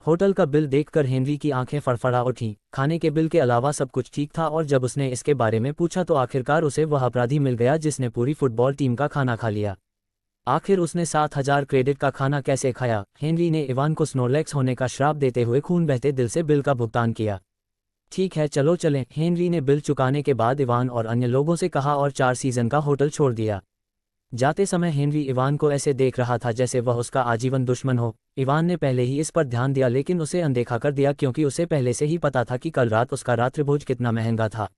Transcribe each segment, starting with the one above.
Hotel का bill देखकर Henry की आंखें फड़फड़ा उठीं। खाने के बिल के अलावा सब कुछ ठीक था और जब उसने इसके बारे में पूछा तो आखिरकार उसे वह अपराधी मिल गया जिसने पूरी फुटबॉल टीम का खाना खा लिया। आखिर उसने 7,000 क्रेडिट का खाना कैसे खाया? हेनरी ने इवान को स्नोरलेक्स होने का श्राप देते हुए खून बहते दिल से बिल का भुगतान किया। ठीक है, चलो चलें। हेनरी ने बिल चुकाने के बाद इवान और अन्य लोगों से कहा और 4 सीज़न का होटल छोड़ दिया। जाते समय हेनरी इवान को ऐसे देख रहा था जैसे वह उसका आजीवन दुश्मन हो। इवान ने पहले ही इस पर ध्यान दिया लेकिन उसे अनदेखा कर दिया क्योंकि उसे पहले से ही पता था कि कल रात उसका रात्रिभोज कितना महंगा था।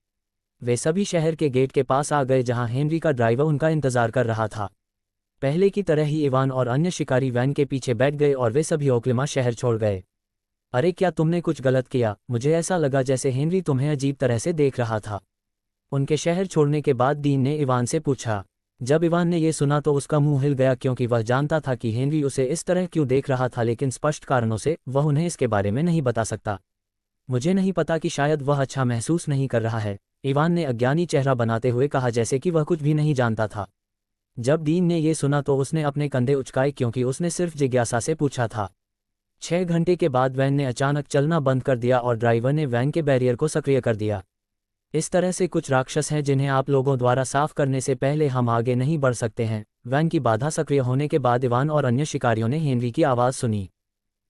वे सभी शहर के गेट के पास आ गए जहां हेनरी का ड्राइवर उनका इंतजार कर रहा था। पहले की तरह ही इवान और अन्य शिकारी वैन के पीछे बैठ गए और वे सभी ओक्लाहोमा शहर छोड़ गए। अरे क्या तुमने कुछ गलत किया? मुझे ऐसा लगा जैसे हेनरी तुम्हें अजीब तरह से देख रहा था। उनके शहर छोड़ने के बाद डीन ने इवान से पूछा। जब इवान ने यह सुना तो उसका मुंह हिल गया क्योंकि वह जानता था कि हेनरी उसे इस तरह क्यों देख रहा था, लेकिन स्पष्ट कारणों से वह उन्हें इसके बारे में नहीं बता सकता। मुझे नहीं पता कि शायद वह अच्छा महसूस नहीं कर रहा है, इवान ने अज्ञानी चेहरा बनाते हुए कहा जैसे कि वह कुछ भी नहीं जानता था। जब डीन ने यह सुना तो उसने अपने कंधे उचकाए क्योंकि उसने सिर्फ जिज्ञासा से पूछा था। 6 घंटे के बाद वैन ने अचानक चलना बंद कर दिया और ड्राइवर ने वैन के बैरियर को सक्रिय कर दिया। इस तरह से कुछ राक्षस हैं जिन्हें आप लोगों द्वारा साफ करने से पहले हम आगे नहीं बढ़ सकते हैं। वैन की बाधा सक्रिय होने के बाद इवान और अन्य शिकारियों ने हेनरी की आवाज़ सुनी।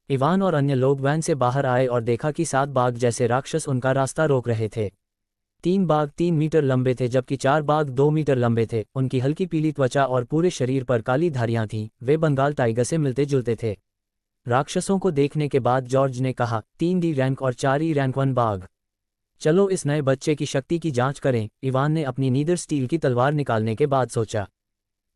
इवान और अन्य लोग वैन से बाहर आए और देखा कि 7 बाघ जैसे राक्षस उनका रास्ता रोक रहे थे। 3 बाघ 3 मीटर लंबे थे जबकि 4 बाघ 2 मीटर लंबे थे। उनकी हल्की पीली त्वचा और पूरे शरीर पर काली धारियां थीं। वे बंगाल टाइगर से मिलते जुलते थे। राक्षसों को देखने के बाद जॉर्ज ने कहा, 3 डी रैंक और 4 ई रैंक 1 बाघ। चलो इस नए बच्चे की शक्ति की जांच करें। इवान ने अपनी नीदर स्टील की तलवार निकालने के बाद सोचा।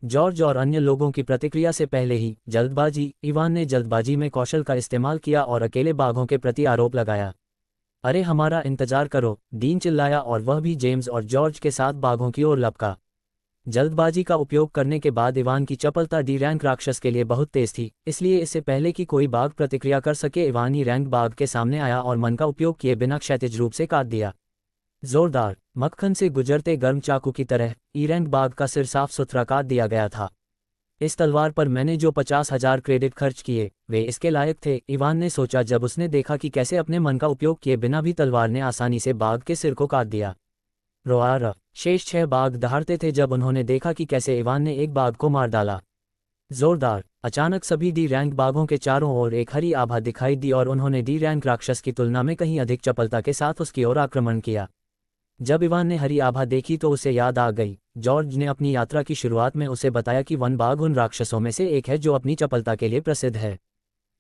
जॉर्ज और अन्य लोगों की प्रतिक्रिया से पहले ही जल्दबाजी। इवान ने जल्दबाजी में कौशल का इस्तेमाल किया और अकेले बाघों के प्रति आरोप लगाया। अरे हमारा इंतजार करो, डीन चिल्लाया और वह भी जेम्स और जॉर्ज के साथ बाघों की ओर लपका। जल्दबाजी का उपयोग करने के बाद इवान की चपलता डी रैंक राक्षस के लिए बहुत तेज थी, इसलिए इससे पहले कि कोई बाघ प्रतिक्रिया कर सके इवान ई रैंक बाघ के सामने आया और मन का उपयोग किए बिना क्षैतिज रूप से काट दिया। जोरदार, मक्खन से गुजरते गर्म चाकू की तरह ई रैंक बाघ का सिर साफ सुथरा काट दिया गया था। इस तलवार पर मैंने जो 50,000 क्रेडिट खर्च किए वे इसके लायक थे, इवान ने सोचा जब उसने देखा कि कैसे अपने मन का उपयोग किए बिना भी तलवार ने आसानी से बाघ के सिर को काट दिया। रोआर, शेष 6 बाघ दहाड़ते थे जब उन्होंने देखा कि कैसे इवान ने एक बाघ को मार डाला। जोरदार, अचानक सभी डी रैंक बाघों के चारों ओर एक हरी आभा दिखाई दी और उन्होंने डी रैंक राक्षस की तुलना में कहीं अधिक चपलता के साथ उसकी ओर आक्रमण किया। जब इवान ने हरी आभा देखी तो उसे याद आ गई। जॉर्ज ने अपनी यात्रा की शुरुआत में उसे बताया कि 1 बाघ उन राक्षसों में से एक है जो अपनी चपलता के लिए प्रसिद्ध है।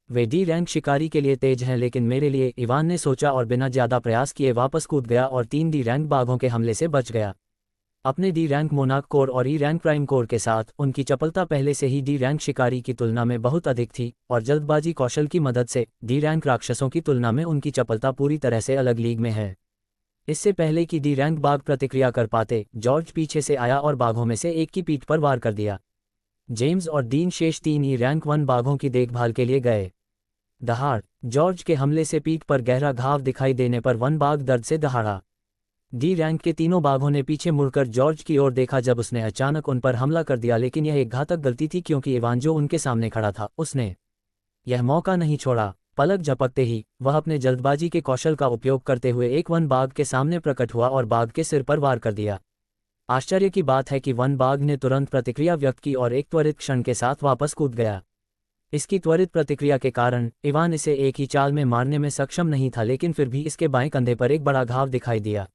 वे डी रैंक शिकारी के लिए तेज हैं लेकिन मेरे लिए, इवान ने सोचा और बिना ज्यादा प्रयास किए वापस कूद गया और 3 डी रैंक बाघों के हमले से बच गया। अपने डी रैंक मोनाक कोर और ई रैंक प्राइम कोर के साथ उनकी चपलता पहले से ही डी रैंक शिकारी की तुलना में बहुत अधिक थी और जल्दबाजी कौशल की मदद से डी रैंक राक्षसों की तुलना में उनकी चपलता पूरी तरह से अलग लीग में है। इससे पहले कि डी रैंक बाघ प्रतिक्रिया कर पाते, जॉर्ज पीछे से आया और बाघों में से एक की पीठ पर वार कर दिया। जेम्स और डीन शेष 3 ई रैंक 1 बाघों की देखभाल के लिए गए। दहाड़, जॉर्ज के हमले से पीठ पर गहरा घाव दिखाई देने पर 1 बाघ दर्द से दहाड़ा। डी रैंक के तीनों बाघों ने पीछे मुड़कर जॉर्ज की ओर देखा जब उसने अचानक उन पर हमला कर दिया, लेकिन यह एक घातक गलती थी क्योंकि इवान जो उनके सामने खड़ा था उसने यह मौका नहीं छोड़ा। पलक झपकते ही वह अपने जल्दबाजी के कौशल का उपयोग करते हुए एक 1 बाघ के सामने प्रकट हुआ और बाघ के सिर पर वार कर दिया। आश्चर्य की बात है कि 1 बाघ ने तुरंत प्रतिक्रिया व्यक्त की और एक त्वरित क्षण के साथ वापस कूद गया। इसकी त्वरित प्रतिक्रिया के कारण इवान इसे एक ही चाल में मारने में सक्षम नहीं था, लेकिन फिर भी इसके बाएं कंधे पर एक बड़ा घाव दिखाई दिया।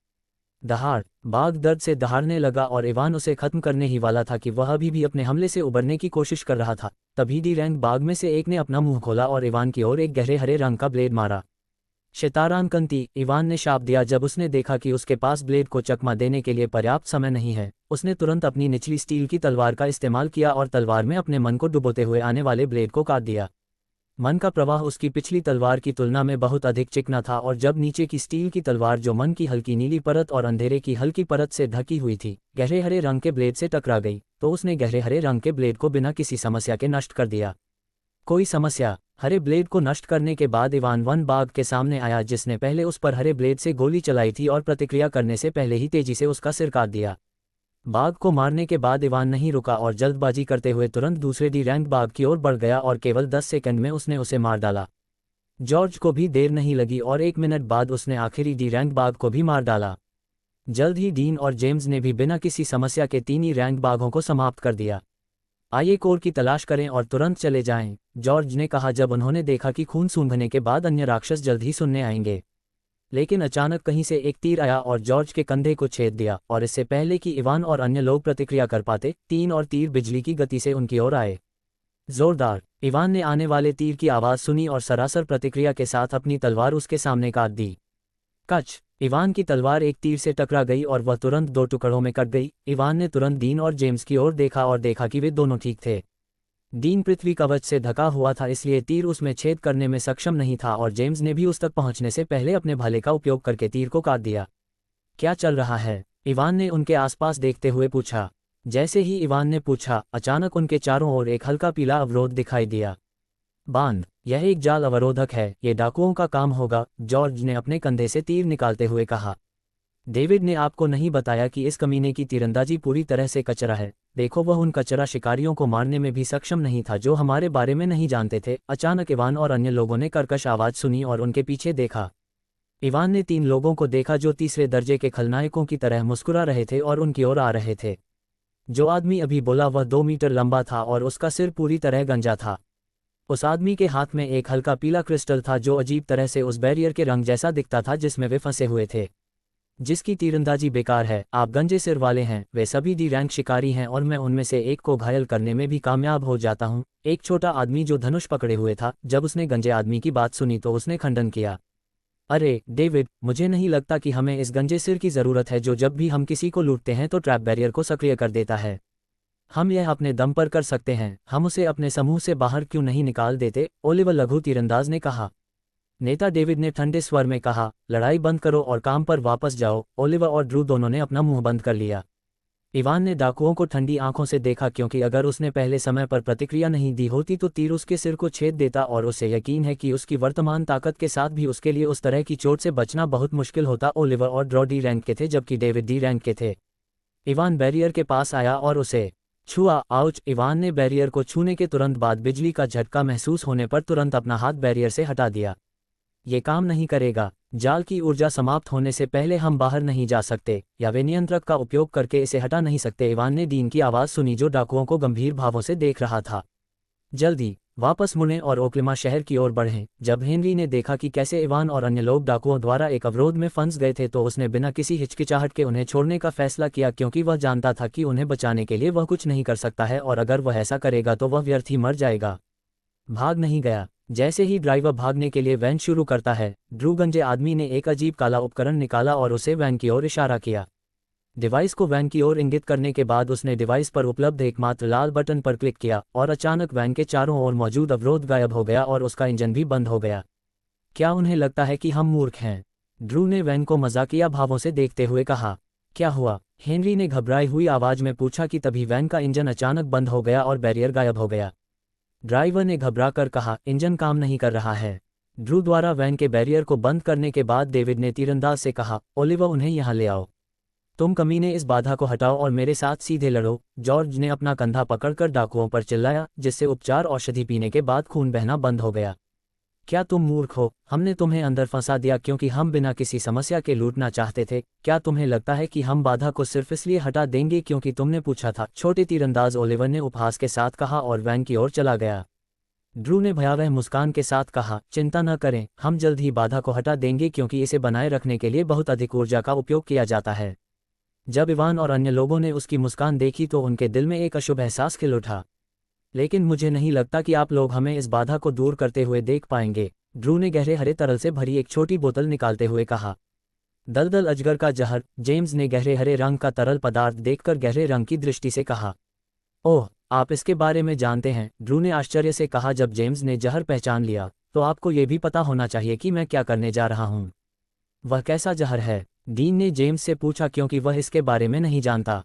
दहाड़, बाघ दर्द से दहाड़ने लगा और इवान उसे खत्म करने ही वाला था कि वह अभी भी अपने हमले से उबरने की कोशिश कर रहा था। तभी डी रैंक बाघ में से एक ने अपना मुंह खोला और इवान की ओर एक गहरे हरे रंग का ब्लेड मारा। शैतान कंती, इवान ने शाप दिया जब उसने देखा कि उसके पास ब्लेड को चकमा देने के लिए पर्याप्त समय नहीं है। उसने तुरंत अपनी निचली स्टील की तलवार का इस्तेमाल किया और तलवार में अपने मन को डुबोते हुए आने वाले ब्लेड को काट दिया। मन का प्रवाह उसकी पिछली तलवार की तुलना में बहुत अधिक चिकना था और जब नीचे की स्टील की तलवार जो मन की हल्की नीली परत और अंधेरे की हल्की परत से ढकी हुई थी गहरे हरे रंग के ब्लेड से टकरा गई तो उसने गहरे हरे रंग के ब्लेड को बिना किसी समस्या के नष्ट कर दिया। कोई समस्या? हरे ब्लेड को नष्ट करने के बाद इवान 1 बाघ के सामने आया जिसने पहले उस पर हरे ब्लेड से गोली चलाई थी और प्रतिक्रिया करने से पहले ही तेजी से उसका सिर काट दिया। बाघ को मारने के बाद इवान नहीं रुका और जल्दबाजी करते हुए तुरंत दूसरे डी रैंक बाघ की ओर बढ़ गया और केवल 10 सेकंड में उसने उसे मार डाला। जॉर्ज को भी देर नहीं लगी और 1 मिनट बाद उसने आखिरी डी रैंक बाघ को भी मार डाला। जल्द ही डीन और जेम्स ने भी बिना किसी समस्या के 3 ही रैंक बाघों को समाप्त कर दिया। आइए कोर की तलाश करें और तुरंत चले जाएं, जॉर्ज ने कहा जब उन्होंने देखा कि खून सूंघने के बाद अन्य राक्षस जल्द ही सुनने आएंगे। लेकिन अचानक कहीं से एक तीर आया और जॉर्ज के कंधे को छेद दिया, और इससे पहले कि इवान और अन्य लोग प्रतिक्रिया कर पाते, 3 और तीर बिजली की गति से उनकी ओर आए। जोरदार। इवान ने आने वाले तीर की आवाज़ सुनी और सरासर प्रतिक्रिया के साथ अपनी तलवार उसके सामने काट दी। कच। इवान की तलवार एक तीर से टकरा गई और वह तुरंत 2 टुकड़ों में कट गई। इवान ने तुरंत डीन और जेम्स की ओर देखा और देखा कि वे दोनों ठीक थे। डीन पृथ्वी कवच से ढका हुआ था, इसलिए तीर उसमें छेद करने में सक्षम नहीं था, और जेम्स ने भी उस तक पहुंचने से पहले अपने भाले का उपयोग करके तीर को काट दिया। क्या चल रहा है? इवान ने उनके आसपास देखते हुए पूछा। जैसे ही इवान ने पूछा, अचानक उनके चारों ओर एक हल्का पीला अवरोध दिखाई दिया। बांध। यह एक जाल अवरोधक है, ये डाकुओं का काम होगा, जॉर्ज ने अपने कंधे से तीर निकालते हुए कहा। डेविड ने आपको नहीं बताया कि इस कमीने की तीरंदाजी पूरी तरह से कचरा है। देखो, वह उन कचरा शिकारियों को मारने में भी सक्षम नहीं था जो हमारे बारे में नहीं जानते थे। अचानक इवान और अन्य लोगों ने कर्कश आवाज़ सुनी और उनके पीछे देखा। इवान ने 3 लोगों को देखा जो तीसरे दर्जे के खलनायकों की तरह मुस्कुरा रहे थे और उनकी ओर आ रहे थे। जो आदमी अभी बोला वह 2 मीटर लंबा था और उसका सिर पूरी तरह गंजा था। उस आदमी के हाथ में एक हल्का पीला क्रिस्टल था जो अजीब तरह से उस बैरियर के रंग जैसा दिखता था जिसमें वे फंसे हुए थे। जिसकी तीरंदाजी बेकार है, आप गंजे सिर वाले हैं। वे सभी डी रैंक शिकारी हैं और मैं उनमें से एक को घायल करने में भी कामयाब हो जाता हूँ। एक छोटा आदमी जो धनुष पकड़े हुए था, जब उसने गंजे आदमी की बात सुनी तो उसने खंडन किया। अरे डेविड, मुझे नहीं लगता कि हमें इस गंजे सिर की ज़रूरत है जो जब भी हम किसी को लूटते हैं तो ट्रैप बैरियर को सक्रिय कर देता है। हम यह अपने दम पर कर सकते हैं, हम उसे अपने समूह से बाहर क्यों नहीं निकाल देते? ओलिवर लघु तीरंदाज ने कहा। नेता डेविड ने ठंडे स्वर में कहा, लड़ाई बंद करो और काम पर वापस जाओ। ओलिवर और ड्रू दोनों ने अपना मुंह बंद कर लिया। इवान ने डाकुओं को ठंडी आंखों से देखा, क्योंकि अगर उसने पहले समय पर प्रतिक्रिया नहीं दी होती तो तीर उसके सिर को छेद देता, और उसे यकीन है कि उसकी वर्तमान ताकत के साथ भी उसके लिए उस तरह की चोट से बचना बहुत मुश्किल होता। ओलिवर और ड्रू डी रैंक के थे जबकि डेविड डी रैंक के थे। इवान बैरियर के पास आया और उसे छुआ। आउच। इवान ने बैरियर को छूने के तुरंत बाद बिजली का झटका महसूस होने पर तुरंत अपना हाथ बैरियर से हटा दिया। ये काम नहीं करेगा। जाल की ऊर्जा समाप्त होने से पहले हम बाहर नहीं जा सकते, या वे नियंत्रक का उपयोग करके इसे हटा नहीं सकते। इवान ने डीन की आवाज़ सुनी जो डाकुओं को गंभीर भावों से देख रहा था। जल्दी वापस मुड़ें और ओक्लिमा शहर की ओर बढ़ें। जब हेनरी ने देखा कि कैसे इवान और अन्य लोग डाकुओं द्वारा एक अवरोध में फंस गए थे तो उसने बिना किसी हिचकिचाहट के उन्हें छोड़ने का फैसला किया, क्योंकि वह जानता था कि उन्हें बचाने के लिए वह कुछ नहीं कर सकता है, और अगर वह ऐसा करेगा तो वह व्यर्थ ही मर जाएगा। भाग नहीं गया। जैसे ही ड्राइवर भागने के लिए वैन शुरू करता है, ड्रू गंजे आदमी ने एक अजीब काला उपकरण निकाला और उसे वैन की ओर इशारा किया। डिवाइस को वैन की ओर इंगित करने के बाद उसने डिवाइस पर उपलब्ध एकमात्र लाल बटन पर क्लिक किया और अचानक वैन के चारों ओर मौजूद अवरोध गायब हो गया और उसका इंजन भी बंद हो गया। क्या उन्हें लगता है कि हम मूर्ख हैं? ड्रू ने वैन को मजाकिया भावों से देखते हुए कहा। क्या हुआ? हेनरी ने घबराई हुई आवाज में पूछा कि तभी वैन का इंजन अचानक बंद हो गया और बैरियर गायब हो गया। ड्राइवर ने घबराकर कहा, इंजन काम नहीं कर रहा है। ड्रू द्वारा वैन के बैरियर को बंद करने के बाद डेविड ने तीरंदाज से कहा, ओलिवर उन्हें यहाँ ले आओ। तुम कमीने इस बाधा को हटाओ और मेरे साथ सीधे लड़ो। जॉर्ज ने अपना कंधा पकड़कर डाकुओं पर चिल्लाया, जिससे उपचार औषधि पीने के बाद खून बहना बंद हो गया। क्या तुम मूर्ख हो? हमने तुम्हें अंदर फंसा दिया क्योंकि हम बिना किसी समस्या के लूटना चाहते थे। क्या तुम्हें लगता है कि हम बाधा को सिर्फ इसलिए हटा देंगे क्योंकि तुमने पूछा था? छोटे तीरंदाज ओलिवर ने उपहास के साथ कहा और वैन की ओर चला गया। ड्रू ने भयावह मुस्कान के साथ कहा, चिंता न करें, हम जल्द ही बाधा को हटा देंगे क्योंकि इसे बनाए रखने के लिए बहुत अधिक ऊर्जा का उपयोग किया जाता है। जब इवान और अन्य लोगों ने उसकी मुस्कान देखी तो उनके दिल में एक अशुभ एहसास खिल उठा। लेकिन मुझे नहीं लगता कि आप लोग हमें इस बाधा को दूर करते हुए देख पाएंगे। ड्रू ने गहरे हरे तरल से भरी एक छोटी बोतल निकालते हुए कहा। दलदल अजगर का जहर। जेम्स ने गहरे हरे रंग का तरल पदार्थ देखकर गहरे रंग की दृष्टि से कहा, ओह, आप इसके बारे में जानते हैं? ड्रू ने आश्चर्य से कहा। जब जेम्स ने जहर पहचान लिया तो आपको ये भी पता होना चाहिए कि मैं क्या करने जा रहा हूँ। वह कैसा जहर है? डीन ने जेम्स से पूछा, क्योंकि वह इसके बारे में नहीं जानता।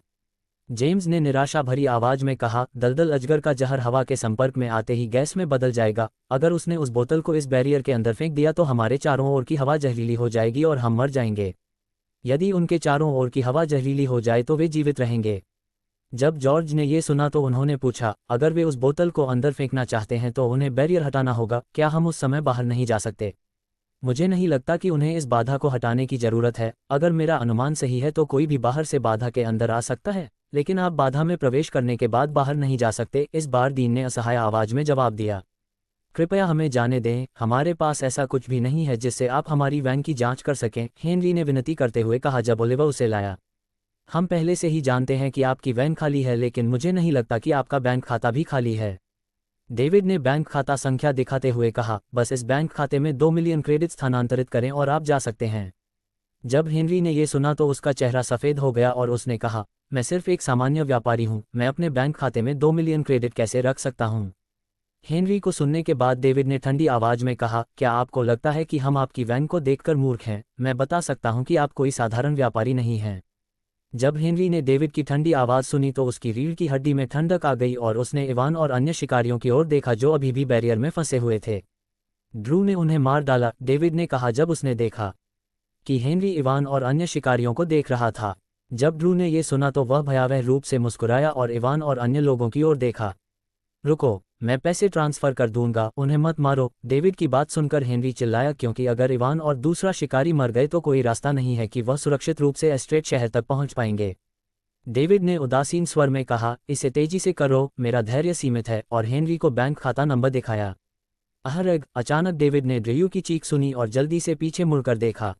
जेम्स ने निराशा भरी आवाज में कहा, दलदल अजगर का जहर हवा के संपर्क में आते ही गैस में बदल जाएगा। अगर उसने उस बोतल को इस बैरियर के अंदर फेंक दिया तो हमारे चारों ओर की हवा जहरीली हो जाएगी और हम मर जाएंगे। यदि उनके चारों ओर की हवा जहरीली हो जाए तो वे जीवित रहेंगे। जब जॉर्ज ने ये सुना तो उन्होंने पूछा, अगर वे उस बोतल को अंदर फेंकना चाहते हैं तो उन्हें बैरियर हटाना होगा, क्या हम उस समय बाहर नहीं जा सकते? मुझे नहीं लगता कि उन्हें इस बाधा को हटाने की जरूरत है। अगर मेरा अनुमान सही है तो कोई भी बाहर से बाधा के अंदर आ सकता है, लेकिन आप बाधा में प्रवेश करने के बाद बाहर नहीं जा सकते। इस बार डीन ने असहाय आवाज में जवाब दिया, कृपया हमें जाने दें, हमारे पास ऐसा कुछ भी नहीं है जिससे आप हमारी वैन की जांच कर सकें, हेनरी ने विनती करते हुए कहा जब ओलिवर उसे लाया। हम पहले से ही जानते हैं कि आपकी वैन खाली है, लेकिन मुझे नहीं लगता कि आपका बैंक खाता भी खाली है। डेविड ने बैंक खाता संख्या दिखाते हुए कहा, बस इस बैंक खाते में 2 मिलियन क्रेडिट स्थानांतरित करें और आप जा सकते हैं। जब हेनरी ने यह सुना तो उसका चेहरा सफ़ेद हो गया और उसने कहा, मैं सिर्फ एक सामान्य व्यापारी हूं, मैं अपने बैंक खाते में 2 मिलियन क्रेडिट कैसे रख सकता हूं? हेनरी को सुनने के बाद डेविड ने ठंडी आवाज में कहा, क्या आपको लगता है कि हम आपकी वैन को देखकर मूर्ख हैं? मैं बता सकता हूं कि आप कोई साधारण व्यापारी नहीं हैं। जब हेनरी ने डेविड की ठंडी आवाज़ सुनी तो उसकी रीढ़ की हड्डी में ठंडक आ गई और उसने इवान और अन्य शिकारियों की ओर देखा जो अभी भी बैरियर में फंसे हुए थे। ड्रू ने उन्हें मार डाला, डेविड ने कहा जब उसने देखा कि हेनरी इवान और अन्य शिकारियों को देख रहा था। जब ड्रू ने यह सुना तो वह भयावह रूप से मुस्कुराया और इवान और अन्य लोगों की ओर देखा। रुको, मैं पैसे ट्रांसफ़र कर दूंगा, उन्हें मत मारो। डेविड की बात सुनकर हेनरी चिल्लाया, क्योंकि अगर इवान और दूसरा शिकारी मर गए तो कोई रास्ता नहीं है कि वह सुरक्षित रूप से एस्ट्रेट शहर तक पहुंच पाएंगे। डेविड ने उदासीन स्वर में कहा, इसे तेजी से करो, मेरा धैर्य सीमित है, और हेनरी को बैंक खाता नंबर दिखाया। अहरग! अचानक डेविड ने ड्रू की चीख सुनी और जल्दी से पीछे मुड़कर देखा।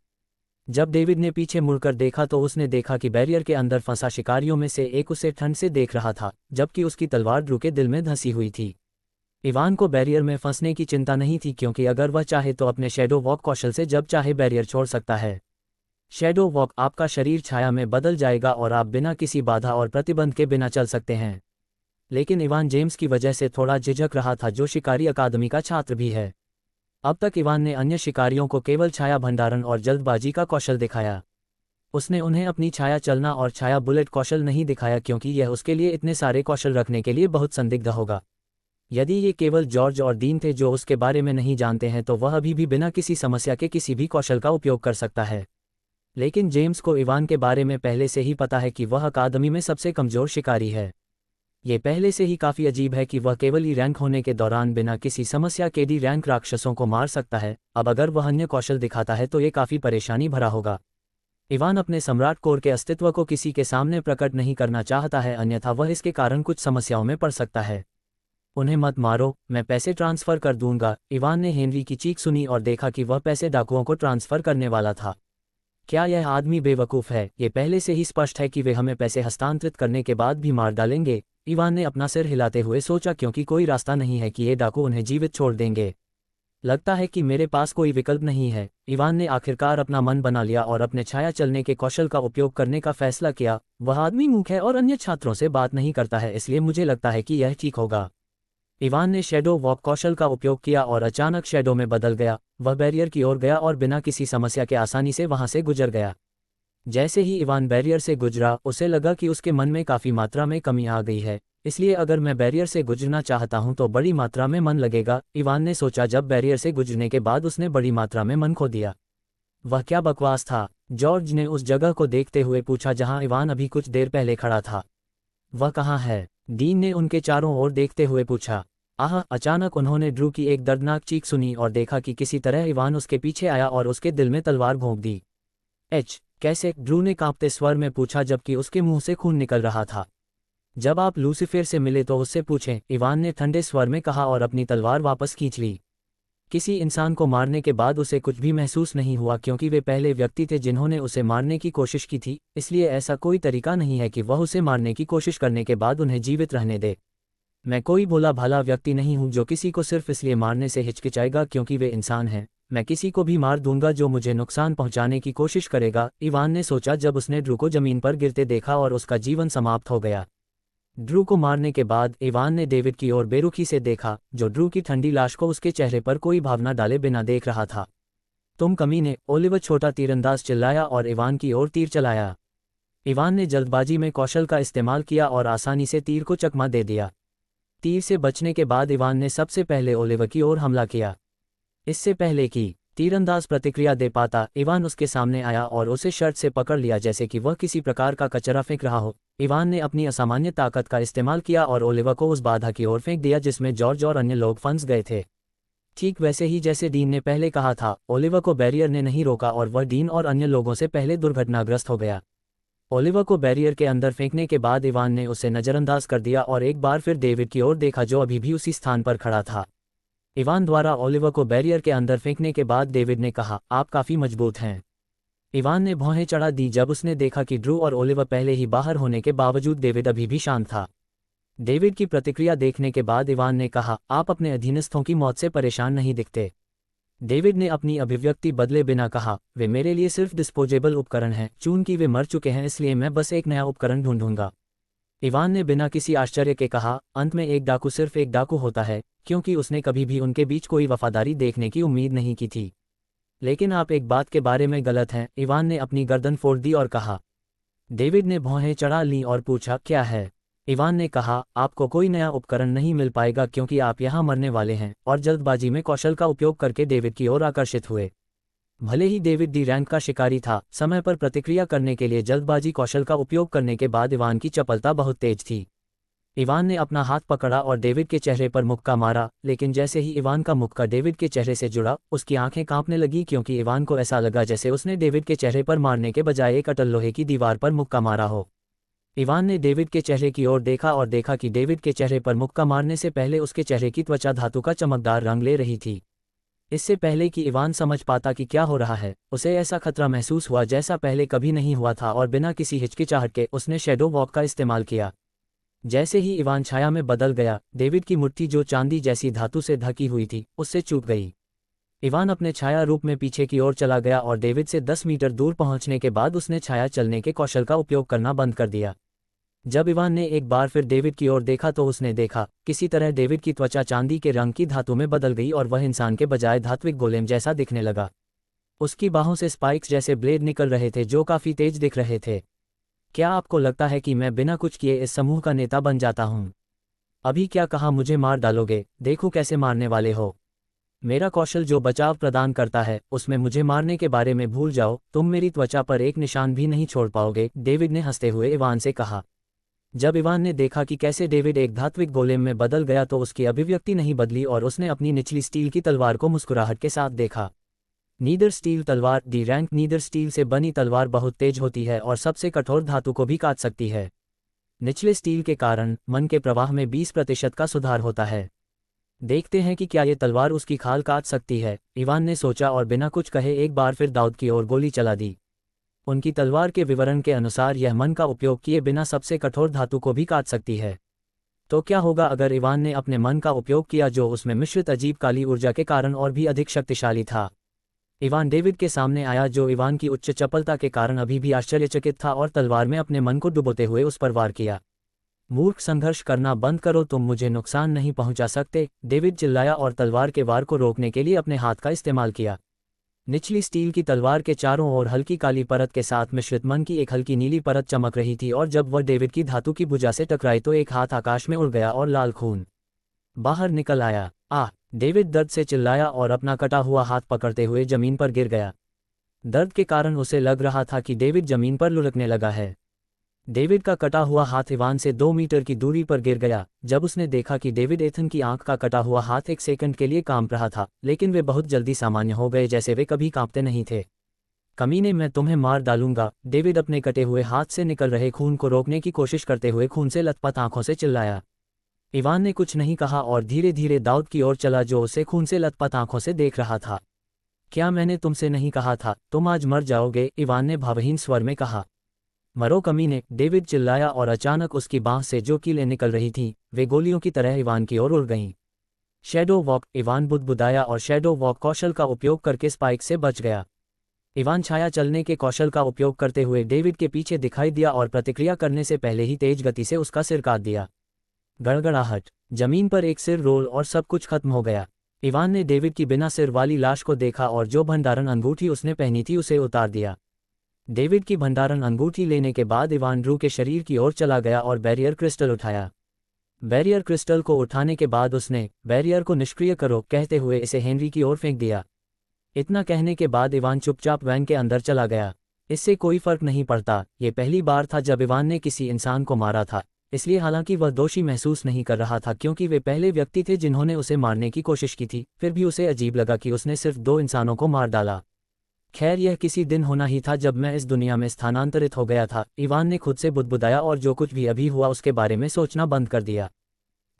जब डेविड ने पीछे मुड़कर देखा तो उसने देखा कि बैरियर के अंदर फंसा शिकारियों में से एक उसे ठंड से देख रहा था, जबकि उसकी तलवार ड्रू के दिल में धंसी हुई थी। इवान को बैरियर में फंसने की चिंता नहीं थी, क्योंकि अगर वह चाहे तो अपने शैडो वॉक कौशल से जब चाहे बैरियर छोड़ सकता है। शैडो वॉक, आपका शरीर छाया में बदल जाएगा और आप बिना किसी बाधा और प्रतिबंध के बिना चल सकते हैं। लेकिन इवान जेम्स की वजह से थोड़ा झिझक रहा था, जो शिकारी अकादमी का छात्र भी है। अब तक इवान ने अन्य शिकारियों को केवल छाया भंडारण और जल्दबाजी का कौशल दिखाया। उसने उन्हें अपनी छाया चलना और छाया बुलेट कौशल नहीं दिखाया, क्योंकि यह उसके लिए इतने सारे कौशल रखने के लिए बहुत संदिग्ध होगा। यदि ये केवल जॉर्ज और डीन थे जो उसके बारे में नहीं जानते हैं तो वह अभी भी बिना किसी समस्या के किसी भी कौशल का उपयोग कर सकता है। लेकिन जेम्स को इवान के बारे में पहले से ही पता है कि वह अकादमी में सबसे कमज़ोर शिकारी है। ये पहले से ही काफ़ी अजीब है कि वह केवल ई रैंक होने के दौरान बिना किसी समस्या के डी रैंक राक्षसों को मार सकता है। अब अगर वह अन्य कौशल दिखाता है तो ये काफ़ी परेशानी भरा होगा। इवान अपने सम्राट कोर के अस्तित्व को किसी के सामने प्रकट नहीं करना चाहता है, अन्यथा वह इसके कारण कुछ समस्याओं में पड़ सकता है। उन्हें मत मारो, मैं पैसे ट्रांसफ़र कर दूंगा। इवान ने हेनरी की चीख सुनी और देखा कि वह पैसे डाकुओं को ट्रांसफ़र करने वाला था। क्या यह आदमी बेवकूफ़ है? ये पहले से ही स्पष्ट है कि वे हमें पैसे हस्तांतरित करने के बाद भी मार डालेंगे। इवान ने अपना सिर हिलाते हुए सोचा, क्योंकि कोई रास्ता नहीं है कि ये डाकू उन्हें जीवित छोड़ देंगे। लगता है कि मेरे पास कोई विकल्प नहीं है। इवान ने आखिरकार अपना मन बना लिया और अपने छाया चलने के कौशल का उपयोग करने का फैसला किया। वह आदमी मूर्ख है और अन्य छात्रों से बात नहीं करता है, इसलिए मुझे लगता है कि यह ठीक होगा। इवान ने शैडो वॉक कौशल का उपयोग किया और अचानक शैडो में बदल गया। वह बैरियर की ओर गया और बिना किसी समस्या के आसानी से वहां से गुजर गया। जैसे ही इवान बैरियर से गुजरा, उसे लगा कि उसके मन में काफ़ी मात्रा में कमी आ गई है, इसलिए अगर मैं बैरियर से गुजरना चाहता हूं तो बड़ी मात्रा में मन लगेगा, इवान ने सोचा। जब बैरियर से गुजरने के बाद उसने बड़ी मात्रा में मन खो दिया। वह क्या बकवास था? जॉर्ज ने उस जगह को देखते हुए पूछा जहां इवान अभी कुछ देर पहले खड़ा था। वह कहाँ है? डीन ने उनके चारों ओर देखते हुए पूछा। अचानक उन्होंने ड्रू की एक दर्दनाक चीख सुनी और देखा कि किसी तरह इवान उसके पीछे आया और उसके दिल में तलवार भोंक दी। कैसे? ड्रू ने कांपते स्वर में पूछा, जबकि उसके मुंह से खून निकल रहा था। जब आप लूसीफर से मिले तो उससे पूछें, इवान ने ठंडे स्वर में कहा और अपनी तलवार वापस खींच ली। किसी इंसान को मारने के बाद उसे कुछ भी महसूस नहीं हुआ, क्योंकि वे पहले व्यक्ति थे जिन्होंने उसे मारने की कोशिश की थी, इसलिए ऐसा कोई तरीका नहीं है कि वह उसे मारने की कोशिश करने के बाद उन्हें जीवित रहने दे। मैं कोई भोला भाला व्यक्ति नहीं हूं जो किसी को सिर्फ इसलिए मारने से हिचकिचाएगा क्योंकि वे इंसान हैं। मैं किसी को भी मार दूंगा जो मुझे नुकसान पहुंचाने की कोशिश करेगा, इवान ने सोचा जब उसने ड्रू को जमीन पर गिरते देखा और उसका जीवन समाप्त हो गया। ड्रू को मारने के बाद इवान ने डेविड की ओर बेरुखी से देखा, जो ड्रू की ठंडी लाश को उसके चेहरे पर कोई भावना डाले बिना देख रहा था। तुम कमीने! ओलिवर छोटा तीरंदाज चिल्लाया और इवान की ओर तीर चलाया। इवान ने जल्दबाजी में कौशल का इस्तेमाल किया और आसानी से तीर को चकमा दे दिया। तीर से बचने के बाद इवान ने सबसे पहले ओलिवर की ओर हमला किया। इससे पहले कि तीरंदाज प्रतिक्रिया दे पाता, इवान उसके सामने आया और उसे शर्ट से पकड़ लिया जैसे कि वह किसी प्रकार का कचरा फेंक रहा हो। इवान ने अपनी असामान्य ताकत का इस्तेमाल किया और ओलिवर को उस बाधा की ओर फेंक दिया जिसमें जॉर्ज और अन्य लोग फंस गए थे। ठीक वैसे ही जैसे डीन ने पहले कहा था, ओलिवर को बैरियर ने नहीं रोका और वह डीन और अन्य लोगों से पहले दुर्घटनाग्रस्त हो गया। ओलिवर को बैरियर के अंदर फेंकने के बाद इवान ने उसे नज़रअंदाज कर दिया और एक बार फिर डेविड की ओर देखा जो अभी भी उसी स्थान पर खड़ा था। इवान द्वारा ओलिवर को बैरियर के अंदर फेंकने के बाद डेविड ने कहा, आप काफ़ी मजबूत हैं। इवान ने भौहें चढ़ा दी जब उसने देखा कि ड्रू और ओलिवर पहले ही बाहर होने के बावजूद डेविड अभी भी शांत था। डेविड की प्रतिक्रिया देखने के बाद इवान ने कहा, आप अपने अधीनस्थों की मौत से परेशान नहीं दिखते। डेविड ने अपनी अभिव्यक्ति बदले बिना कहा, वे मेरे लिए सिर्फ डिस्पोजेबल उपकरण हैं, चूंकि वे मर चुके हैं इसलिए मैं बस एक नया उपकरण ढूंढूंगा। इवान ने बिना किसी आश्चर्य के कहा, अंत में एक डाकू सिर्फ एक डाकू होता है, क्योंकि उसने कभी भी उनके बीच कोई वफादारी देखने की उम्मीद नहीं की थी। लेकिन आप एक बात के बारे में गलत हैं, इवान ने अपनी गर्दन फोड़ दी और कहा। डेविड ने भौहें चढ़ा लीं और पूछा, क्या है? इवान ने कहा, आपको कोई नया उपकरण नहीं मिल पाएगा क्योंकि आप यहाँ मरने वाले हैं, और जल्दबाजी में कौशल का उपयोग करके डेविड की ओर आकर्षित हुए। भले ही डेविड डी रैंक का शिकारी था, समय पर प्रतिक्रिया करने के लिए जल्दबाजी कौशल का उपयोग करने के बाद इवान की चपलता बहुत तेज थी। इवान ने अपना हाथ पकड़ा और डेविड के चेहरे पर मुक्का मारा, लेकिन जैसे ही इवान का मुक्का डेविड के चेहरे से जुड़ा, उसकी आंखें कांपने लगी क्योंकि इवान को ऐसा लगा जैसे उसने डेविड के चेहरे पर मारने के बजाय एक अटल लोहे की दीवार पर मुक्का मारा हो। इवान ने डेविड के चेहरे की ओर देखा और देखा कि डेविड के चेहरे पर मुक्का मारने से पहले उसके चेहरे की त्वचा धातु का चमकदार रंग ले रही थी। इससे पहले कि इवान समझ पाता कि क्या हो रहा है, उसे ऐसा खतरा महसूस हुआ जैसा पहले कभी नहीं हुआ था और बिना किसी हिचकिचाहट के उसने शैडो वॉक का इस्तेमाल किया। जैसे ही इवान छाया में बदल गया, डेविड की मुट्ठी जो चांदी जैसी धातु से ढकी हुई थी, उससे चूक गई। इवान अपने छाया रूप में पीछे की ओर चला गया और डेविड से 10 मीटर दूर पहुंचने के बाद उसने छाया चलने के कौशल का उपयोग करना बंद कर दिया। जब इवान ने एक बार फिर डेविड की ओर देखा तो उसने देखा, किसी तरह डेविड की त्वचा चांदी के रंग की धातु में बदल गई और वह इंसान के बजाय धात्विक गोलेम जैसा दिखने लगा। उसकी बाहों से स्पाइक्स जैसे ब्लेड निकल रहे थे जो काफ़ी तेज दिख रहे थे। क्या आपको लगता है कि मैं बिना कुछ किए इस समूह का नेता बन जाता हूँ? अभी क्या कहा, मुझे मार डालोगे? देखो कैसे मारने वाले हो। मेरा कौशल जो बचाव प्रदान करता है, उसमें मुझे मारने के बारे में भूल जाओ, तुम मेरी त्वचा पर एक निशान भी नहीं छोड़ पाओगे, डेविड ने हंसते हुए इवान से कहा। जब इवान ने देखा कि कैसे डेविड एक धात्विक गोलेम में बदल गया तो उसकी अभिव्यक्ति नहीं बदली और उसने अपनी निचली स्टील की तलवार को मुस्कुराहट के साथ देखा। नीदर स्टील तलवार डी रैंक नीदर स्टील से बनी तलवार बहुत तेज होती है और सबसे कठोर धातु को भी काट सकती है। निचले स्टील के कारण मन के प्रवाह में 20% का सुधार होता है। देखते हैं कि क्या ये तलवार उसकी खाल काट सकती है, इवान ने सोचा और बिना कुछ कहे एक बार फिर दाऊद की ओर गोली चला दी। उनकी तलवार के विवरण के अनुसार यह मन का उपयोग किए बिना सबसे कठोर धातु को भी काट सकती है। तो क्या होगा अगर इवान ने अपने मन का उपयोग किया जो उसमें मिश्रित अजीब काली ऊर्जा के कारण और भी अधिक शक्तिशाली था? इवान डेविड के सामने आया जो इवान की उच्च चपलता के कारण अभी भी आश्चर्यचकित था और तलवार में अपने मन को डुबोते हुए उस पर वार किया। मूर्ख, संघर्ष करना बंद करो, तुम मुझे नुकसान नहीं पहुंचा सकते, डेविड चिल्लाया और तलवार के वार को रोकने के लिए अपने हाथ का इस्तेमाल किया। निचली स्टील की तलवार के चारों ओर हल्की काली परत के साथ मिश्रित मन की एक हल्की नीली परत चमक रही थी और जब वह डेविड की धातु की भुजा से टकराई तो एक हाथ आकाश में उड़ गया और लाल खून बाहर निकल आया। डेविड दर्द से चिल्लाया और अपना कटा हुआ हाथ पकड़ते हुए जमीन पर गिर गया। दर्द के कारण उसे लग रहा था कि डेविड जमीन पर लुढ़कने लगा है। डेविड का कटा हुआ हाथ इवान से 2 मीटर की दूरी पर गिर गया। जब उसने देखा कि डेविड एथन की आंख का कटा हुआ हाथ एक सेकंड के लिए कांप रहा था, लेकिन वे बहुत जल्दी सामान्य हो गए जैसे वे कभी कांपते नहीं थे। कमीने, मैं तुम्हें मार डालूंगा, डेविड अपने कटे हुए हाथ से निकल रहे खून को रोकने की कोशिश करते हुए खून से लथपथ आंखों से चिल्लाया। इवान ने कुछ नहीं कहा और धीरे धीरे दाऊद की ओर चला जो उसे खून से लथपथ आंखों से देख रहा था। क्या मैंने तुमसे नहीं कहा था, तुम आज मर जाओगे, इवान ने भावहीन स्वर में कहा। मरो कमीने, डेविड चिल्लाया और अचानक उसकी बांह से जो कीलें निकल रही थीं, वे गोलियों की तरह इवान की ओर उड़ गईं। शैडो वॉक, इवान बुदबुदाया और शैडो वॉक कौशल का उपयोग करके स्पाइक से बच गया। इवान छाया चलने के कौशल का उपयोग करते हुए डेविड के पीछे दिखाई दिया और प्रतिक्रिया करने से पहले ही तेज गति से उसका सिर काट दिया। गड़गड़ाहट, जमीन पर एक सिर रोल और सब कुछ खत्म हो गया। इवान ने डेविड की बिना सिर वाली लाश को देखा और जो भंडारण अंगूठी उसने पहनी थी उसे उतार दिया। डेविड की भंडारण अंगूठी लेने के बाद इवान ड्रू के शरीर की ओर चला गया और बैरियर क्रिस्टल उठाया। बैरियर क्रिस्टल को उठाने के बाद उसने बैरियर को निष्क्रिय करो कहते हुए इसे हेनरी की ओर फेंक दिया। इतना कहने के बाद इवान चुपचाप वैन के अंदर चला गया। इससे कोई फर्क नहीं पड़ता, ये पहली बार था जब इवान ने किसी इंसान को मारा था, इसलिए हालांकि वह दोषी महसूस नहीं कर रहा था क्योंकि वे पहले व्यक्ति थे जिन्होंने उसे मारने की कोशिश की थी, फिर भी उसे अजीब लगा कि उसने सिर्फ 2 इंसानों को मार डाला। खैर यह किसी दिन होना ही था जब मैं इस दुनिया में स्थानांतरित हो गया था, इवान ने खुद से बुदबुदाया और जो कुछ भी अभी हुआ उसके बारे में सोचना बंद कर दिया।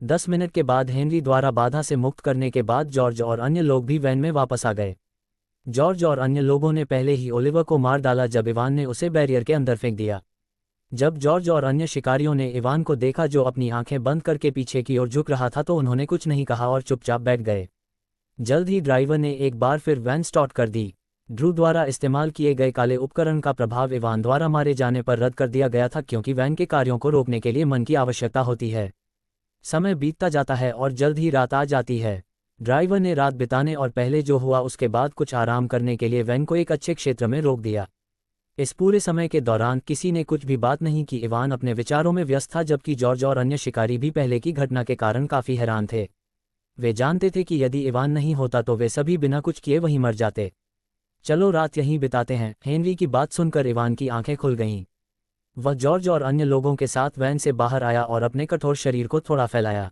10 मिनट के बाद हेनरी द्वारा बाधा से मुक्त करने के बाद जॉर्ज और अन्य लोग भी वैन में वापस आ गए। जॉर्ज और अन्य लोगों ने पहले ही ओलिवर को मार डाला जब इवान ने उसे बैरियर के अंदर फेंक दिया। जब जॉर्ज और अन्य शिकारियों ने इवान को देखा जो अपनी आंखें बंद करके पीछे की ओर झुक रहा था तो उन्होंने कुछ नहीं कहा और चुपचाप बैठ गए। जल्द ही ड्राइवर ने एक बार फिर वैन स्टार्ट कर दी। ड्रू द्वारा इस्तेमाल किए गए काले उपकरण का प्रभाव इवान द्वारा मारे जाने पर रद्द कर दिया गया था क्योंकि वैन के कार्यों को रोकने के लिए मन की आवश्यकता होती है। समय बीतता जाता है और जल्द ही रात आ जाती है। ड्राइवर ने रात बिताने और पहले जो हुआ उसके बाद कुछ आराम करने के लिए वैन को एक अच्छे क्षेत्र में रोक दिया। इस पूरे समय के दौरान किसी ने कुछ भी बात नहीं की। इवान अपने विचारों में व्यस्त था जबकि जॉर्ज और अन्य शिकारी भी पहले की घटना के कारण काफी हैरान थे। वे जानते थे कि यदि इवान नहीं होता तो वे सभी बिना कुछ किए वहीं मर जाते। चलो रात यहीं बिताते हैं। हेनरी की बात सुनकर इवान की आंखें खुल गईं। वह जॉर्ज और अन्य लोगों के साथ वैन से बाहर आया और अपने कठोर शरीर को थोड़ा फैलाया।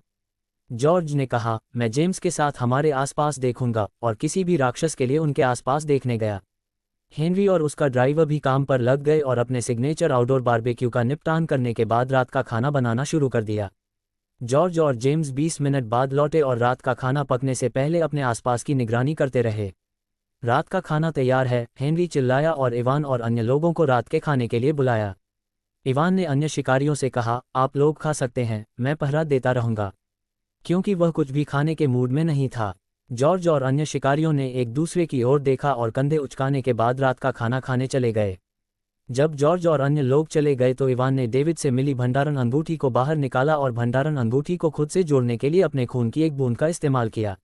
जॉर्ज ने कहा, मैं जेम्स के साथ हमारे आसपास देखूंगा, और किसी भी राक्षस के लिए उनके आसपास देखने गया। हेनरी और उसका ड्राइवर भी काम पर लग गए और अपने सिग्नेचर आउटडोर बारबेक्यू का निपटान करने के बाद रात का खाना बनाना शुरू कर दिया। जॉर्ज और जेम्स 20 मिनट बाद लौटे और रात का खाना पकने से पहले अपने आसपास की निगरानी करते रहे। रात का खाना तैयार है, हेनरी चिल्लाया और इवान और अन्य लोगों को रात के खाने के लिए बुलाया। इवान ने अन्य शिकारियों से कहा, आप लोग खा सकते हैं, मैं पहरा देता रहूंगा, क्योंकि वह कुछ भी खाने के मूड में नहीं था। जॉर्ज और अन्य शिकारियों ने एक दूसरे की ओर देखा और कंधे उचकाने के बाद रात का खाना खाने चले गए। जब जॉर्ज और अन्य लोग चले गए तो इवान ने डेविड से मिली भंडारण अंगूठी को बाहर निकाला और भंडारण अंगूठी को खुद से जोड़ने के लिए अपने खून की एक बूंद का इस्तेमाल किया।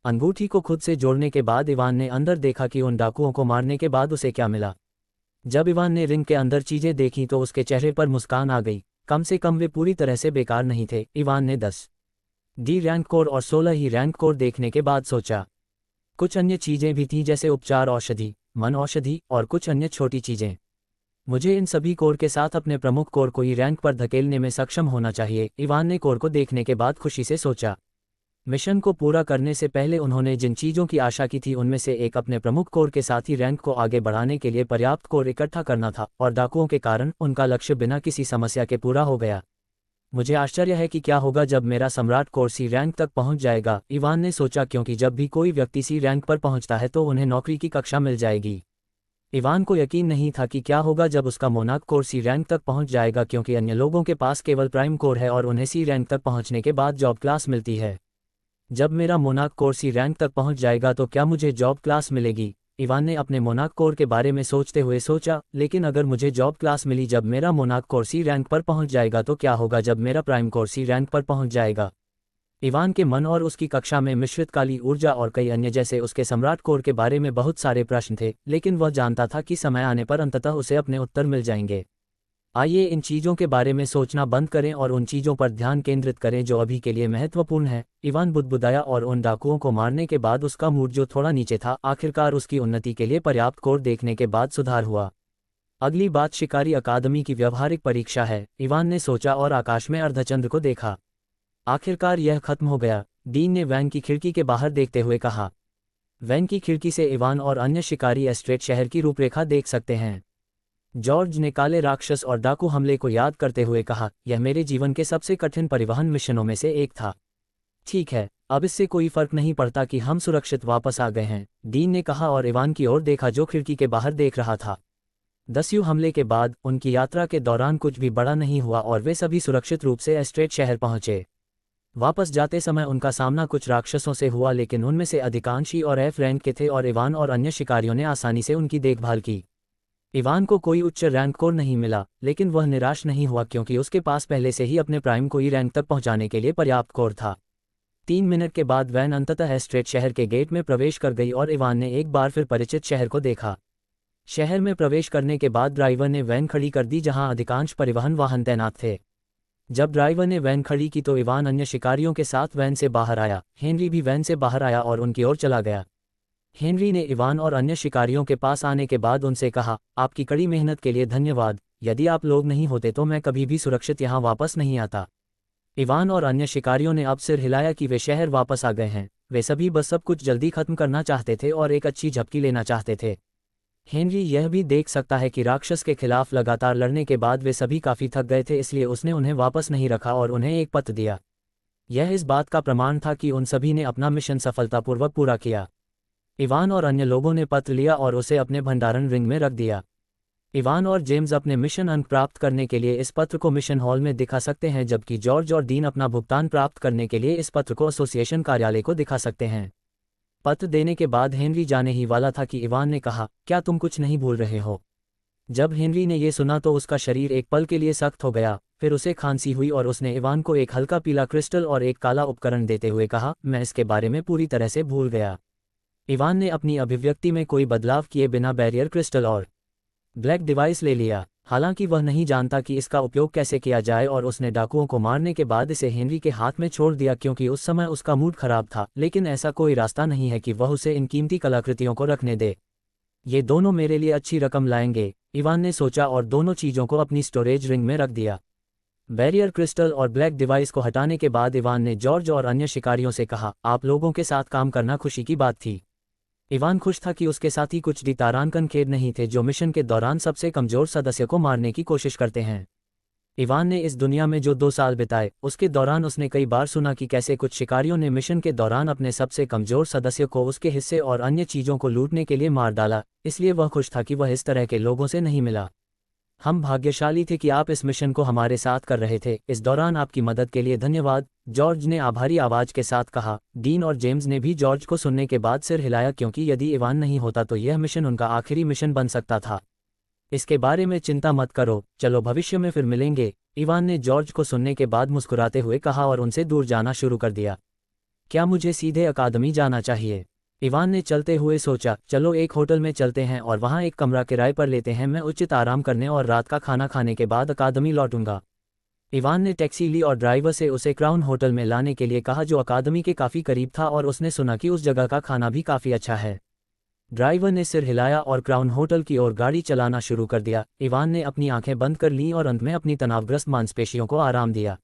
अंगूठी को खुद से जोड़ने के बाद इवान ने अंदर देखा कि उन डाकुओं को मारने के बाद उसे क्या मिला। जब इवान ने रिंग के अंदर चीजें देखीं तो उसके चेहरे पर मुस्कान आ गई, कम से कम वे पूरी तरह से बेकार नहीं थे। इवान ने 10 डी रैंक कोर और 16 ही रैंक कोर देखने के बाद सोचा। कुछ अन्य चीजें भी थीं जैसे उपचार औषधि, मन औषधि और कुछ अन्य छोटी चीजें। मुझे इन सभी कोर के साथ अपने प्रमुख कोर को ही रैंक पर धकेलने में सक्षम होना चाहिए, इवान ने कोर को देखने के बाद खुशी से सोचा। मिशन को पूरा करने से पहले उन्होंने जिन चीज़ों की आशा की थी उनमें से एक अपने प्रमुख कोर के साथ ही रैंक को आगे बढ़ाने के लिए पर्याप्त कोर इकट्ठा करना था, और डाकुओं के कारण उनका लक्ष्य बिना किसी समस्या के पूरा हो गया। मुझे आश्चर्य है कि क्या होगा जब मेरा सम्राट कोर सी रैंक तक पहुंच जाएगा, इवान ने सोचा, क्योंकि जब भी कोई व्यक्ति सी रैंक पर पहुंचता है तो उन्हें नौकरी की कक्षा मिल जाएगी। इवान को यकीन नहीं था कि क्या होगा जब उसका मोनाक कोर सी रैंक तक पहुंच जाएगा, क्योंकि अन्य लोगों के पास केवल प्राइम कोर है और उन्हें सी रैंक तक पहुंचने के बाद जॉब क्लास मिलती है। जब मेरा मोनाक कोर सी रैंक तक पहुंच जाएगा तो क्या मुझे जॉब क्लास मिलेगी, इवान ने अपने मोनाक कोर के बारे में सोचते हुए सोचा। लेकिन अगर मुझे जॉब क्लास मिली जब मेरा मोनाक कोर सी रैंक पर पहुंच जाएगा तो क्या होगा जब मेरा प्राइम कोर सी रैंक पर पहुंच जाएगा। इवान के मन और उसकी कक्षा में मिश्रित काली ऊर्जा और कई अन्य जैसे उसके सम्राट कोर के बारे में बहुत सारे प्रश्न थे, लेकिन वह जानता था कि समय आने पर अंततः उसे अपने उत्तर मिल जाएंगे। आइए इन चीज़ों के बारे में सोचना बंद करें और उन चीज़ों पर ध्यान केंद्रित करें जो अभी के लिए महत्वपूर्ण है, इवान बुदबुदाया, और उन डाकुओं को मारने के बाद उसका मूड जो थोड़ा नीचे था आखिरकार उसकी उन्नति के लिए पर्याप्त कोर देखने के बाद सुधार हुआ। अगली बात शिकारी अकादमी की व्यवहारिक परीक्षा है, इवान ने सोचा और आकाश में अर्धचंद्र को देखा। आखिरकार यह खत्म हो गया, डीन ने वैन की खिड़की के बाहर देखते हुए कहा। वैन की खिड़की से इवान और अन्य शिकारी एस्ट्रेट शहर की रूपरेखा देख सकते हैं। जॉर्ज ने काले राक्षस और डाकू हमले को याद करते हुए कहा, यह मेरे जीवन के सबसे कठिन परिवहन मिशनों में से एक था। ठीक है, अब इससे कोई फर्क नहीं पड़ता कि हम सुरक्षित वापस आ गए हैं, डीन ने कहा और इवान की ओर देखा जो खिड़की के बाहर देख रहा था। दस्यु हमले के बाद उनकी यात्रा के दौरान कुछ भी बड़ा नहीं हुआ और वे सभी सुरक्षित रूप से एस्ट्रेट शहर पहुंचे। वापस जाते समय उनका सामना कुछ राक्षसों से हुआ, लेकिन उनमें से अधिकांश ई और एफ रैंक के थे और इवान और अन्य शिकारियों ने आसानी से उनकी देखभाल की। इवान को कोई उच्च रैंक कोर नहीं मिला, लेकिन वह निराश नहीं हुआ क्योंकि उसके पास पहले से ही अपने प्राइम को ई रैंक तक पहुंचाने के लिए पर्याप्त कोर था। 3 मिनट के बाद वैन अंततः एस्ट्रेट शहर के गेट में प्रवेश कर गई और इवान ने एक बार फिर परिचित शहर को देखा। शहर में प्रवेश करने के बाद ड्राइवर ने वैन खड़ी कर दी जहां अधिकांश परिवहन वाहन तैनात थे। जब ड्राइवर ने वैन खड़ी की तो इवान अन्य शिकारियों के साथ वैन से बाहर आया। हेनरी भी वैन से बाहर आया और उनकी ओर चला गया। हेनरी ने इवान और अन्य शिकारियों के पास आने के बाद उनसे कहा, आपकी कड़ी मेहनत के लिए धन्यवाद, यदि आप लोग नहीं होते तो मैं कभी भी सुरक्षित यहाँ वापस नहीं आता। इवान और अन्य शिकारियों ने अब सिर हिलाया कि वे शहर वापस आ गए हैं। वे सभी बस सब कुछ जल्दी खत्म करना चाहते थे और एक अच्छी झपकी लेना चाहते थे। हेनरी यह भी देख सकता है कि राक्षस के खिलाफ लगातार लड़ने के बाद वे सभी काफ़ी थक गए थे, इसलिए उसने उन्हें वापस नहीं रखा और उन्हें एक पत्र दिया। यह इस बात का प्रमाण था कि उन सभी ने अपना मिशन सफलतापूर्वक पूरा किया। इवान और अन्य लोगों ने पत्र लिया और उसे अपने भंडारण रिंग में रख दिया। इवान और जेम्स अपने मिशन अंक प्राप्त करने के लिए इस पत्र को मिशन हॉल में दिखा सकते हैं, जबकि जॉर्ज और डीन अपना भुगतान प्राप्त करने के लिए इस पत्र को एसोसिएशन कार्यालय को दिखा सकते हैं। पत्र देने के बाद हेनरी जाने ही वाला था कि इवान ने कहा, क्या तुम कुछ नहीं भूल रहे हो? जब हेनरी ने यह सुना तो उसका शरीर एक पल के लिए सख्त हो गया, फिर उसे खांसी हुई और उसने इवान को एक हल्का पीला क्रिस्टल और एक काला उपकरण देते हुए कहा, मैं इसके बारे में पूरी तरह से भूल गया। इवान ने अपनी अभिव्यक्ति में कोई बदलाव किए बिना बैरियर क्रिस्टल और ब्लैक डिवाइस ले लिया। हालांकि वह नहीं जानता कि इसका उपयोग कैसे किया जाए और उसने डाकुओं को मारने के बाद इसे हेनरी के हाथ में छोड़ दिया क्योंकि उस समय उसका मूड खराब था, लेकिन ऐसा कोई रास्ता नहीं है कि वह उसे इन कीमती कलाकृतियों को रखने दे। ये दोनों मेरे लिए अच्छी रकम लाएंगे, इवान ने सोचा और दोनों चीज़ों को अपनी स्टोरेज रिंग में रख दिया। बैरियर क्रिस्टल और ब्लैक डिवाइस को हटाने के बाद इवान ने जॉर्ज और अन्य शिकारियों से कहा, आप लोगों के साथ काम करना खुशी की बात थी। इवान खुश था कि उसके साथी कुछ तारांकन खेद नहीं थे जो मिशन के दौरान सबसे कमज़ोर सदस्य को मारने की कोशिश करते हैं। इवान ने इस दुनिया में जो 2 साल बिताए उसके दौरान उसने कई बार सुना कि कैसे कुछ शिकारियों ने मिशन के दौरान अपने सबसे कमज़ोर सदस्य को उसके हिस्से और अन्य चीज़ों को लूटने के लिए मार डाला, इसलिए वह खुश था कि वह इस तरह के लोगों से नहीं मिला। हम भाग्यशाली थे कि आप इस मिशन को हमारे साथ कर रहे थे, इस दौरान आपकी मदद के लिए धन्यवाद, जॉर्ज ने आभारी आवाज के साथ कहा। डीन और जेम्स ने भी जॉर्ज को सुनने के बाद सिर हिलाया क्योंकि यदि इवान नहीं होता तो यह मिशन उनका आखिरी मिशन बन सकता था। इसके बारे में चिंता मत करो, चलो भविष्य में फिर मिलेंगे, इवान ने जॉर्ज को सुनने के बाद मुस्कुराते हुए कहा और उनसे दूर जाना शुरू कर दिया। क्या मुझे सीधे अकादमी जाना चाहिए? इवान ने चलते हुए सोचा, चलो एक होटल में चलते हैं और वहाँ एक कमरा किराए पर लेते हैं, मैं उचित आराम करने और रात का खाना खाने के बाद अकादमी लौटूंगा। इवान ने टैक्सी ली और ड्राइवर से उसे क्राउन होटल में लाने के लिए कहा जो अकादमी के काफ़ी करीब था और उसने सुना कि उस जगह का खाना भी काफ़ी अच्छा है। ड्राइवर ने सिर हिलाया और क्राउन होटल की ओर गाड़ी चलाना शुरू कर दिया। इवान ने अपनी आंखें बंद कर लीं और अंत में अपनी तनावग्रस्त मांसपेशियों को आराम दिया।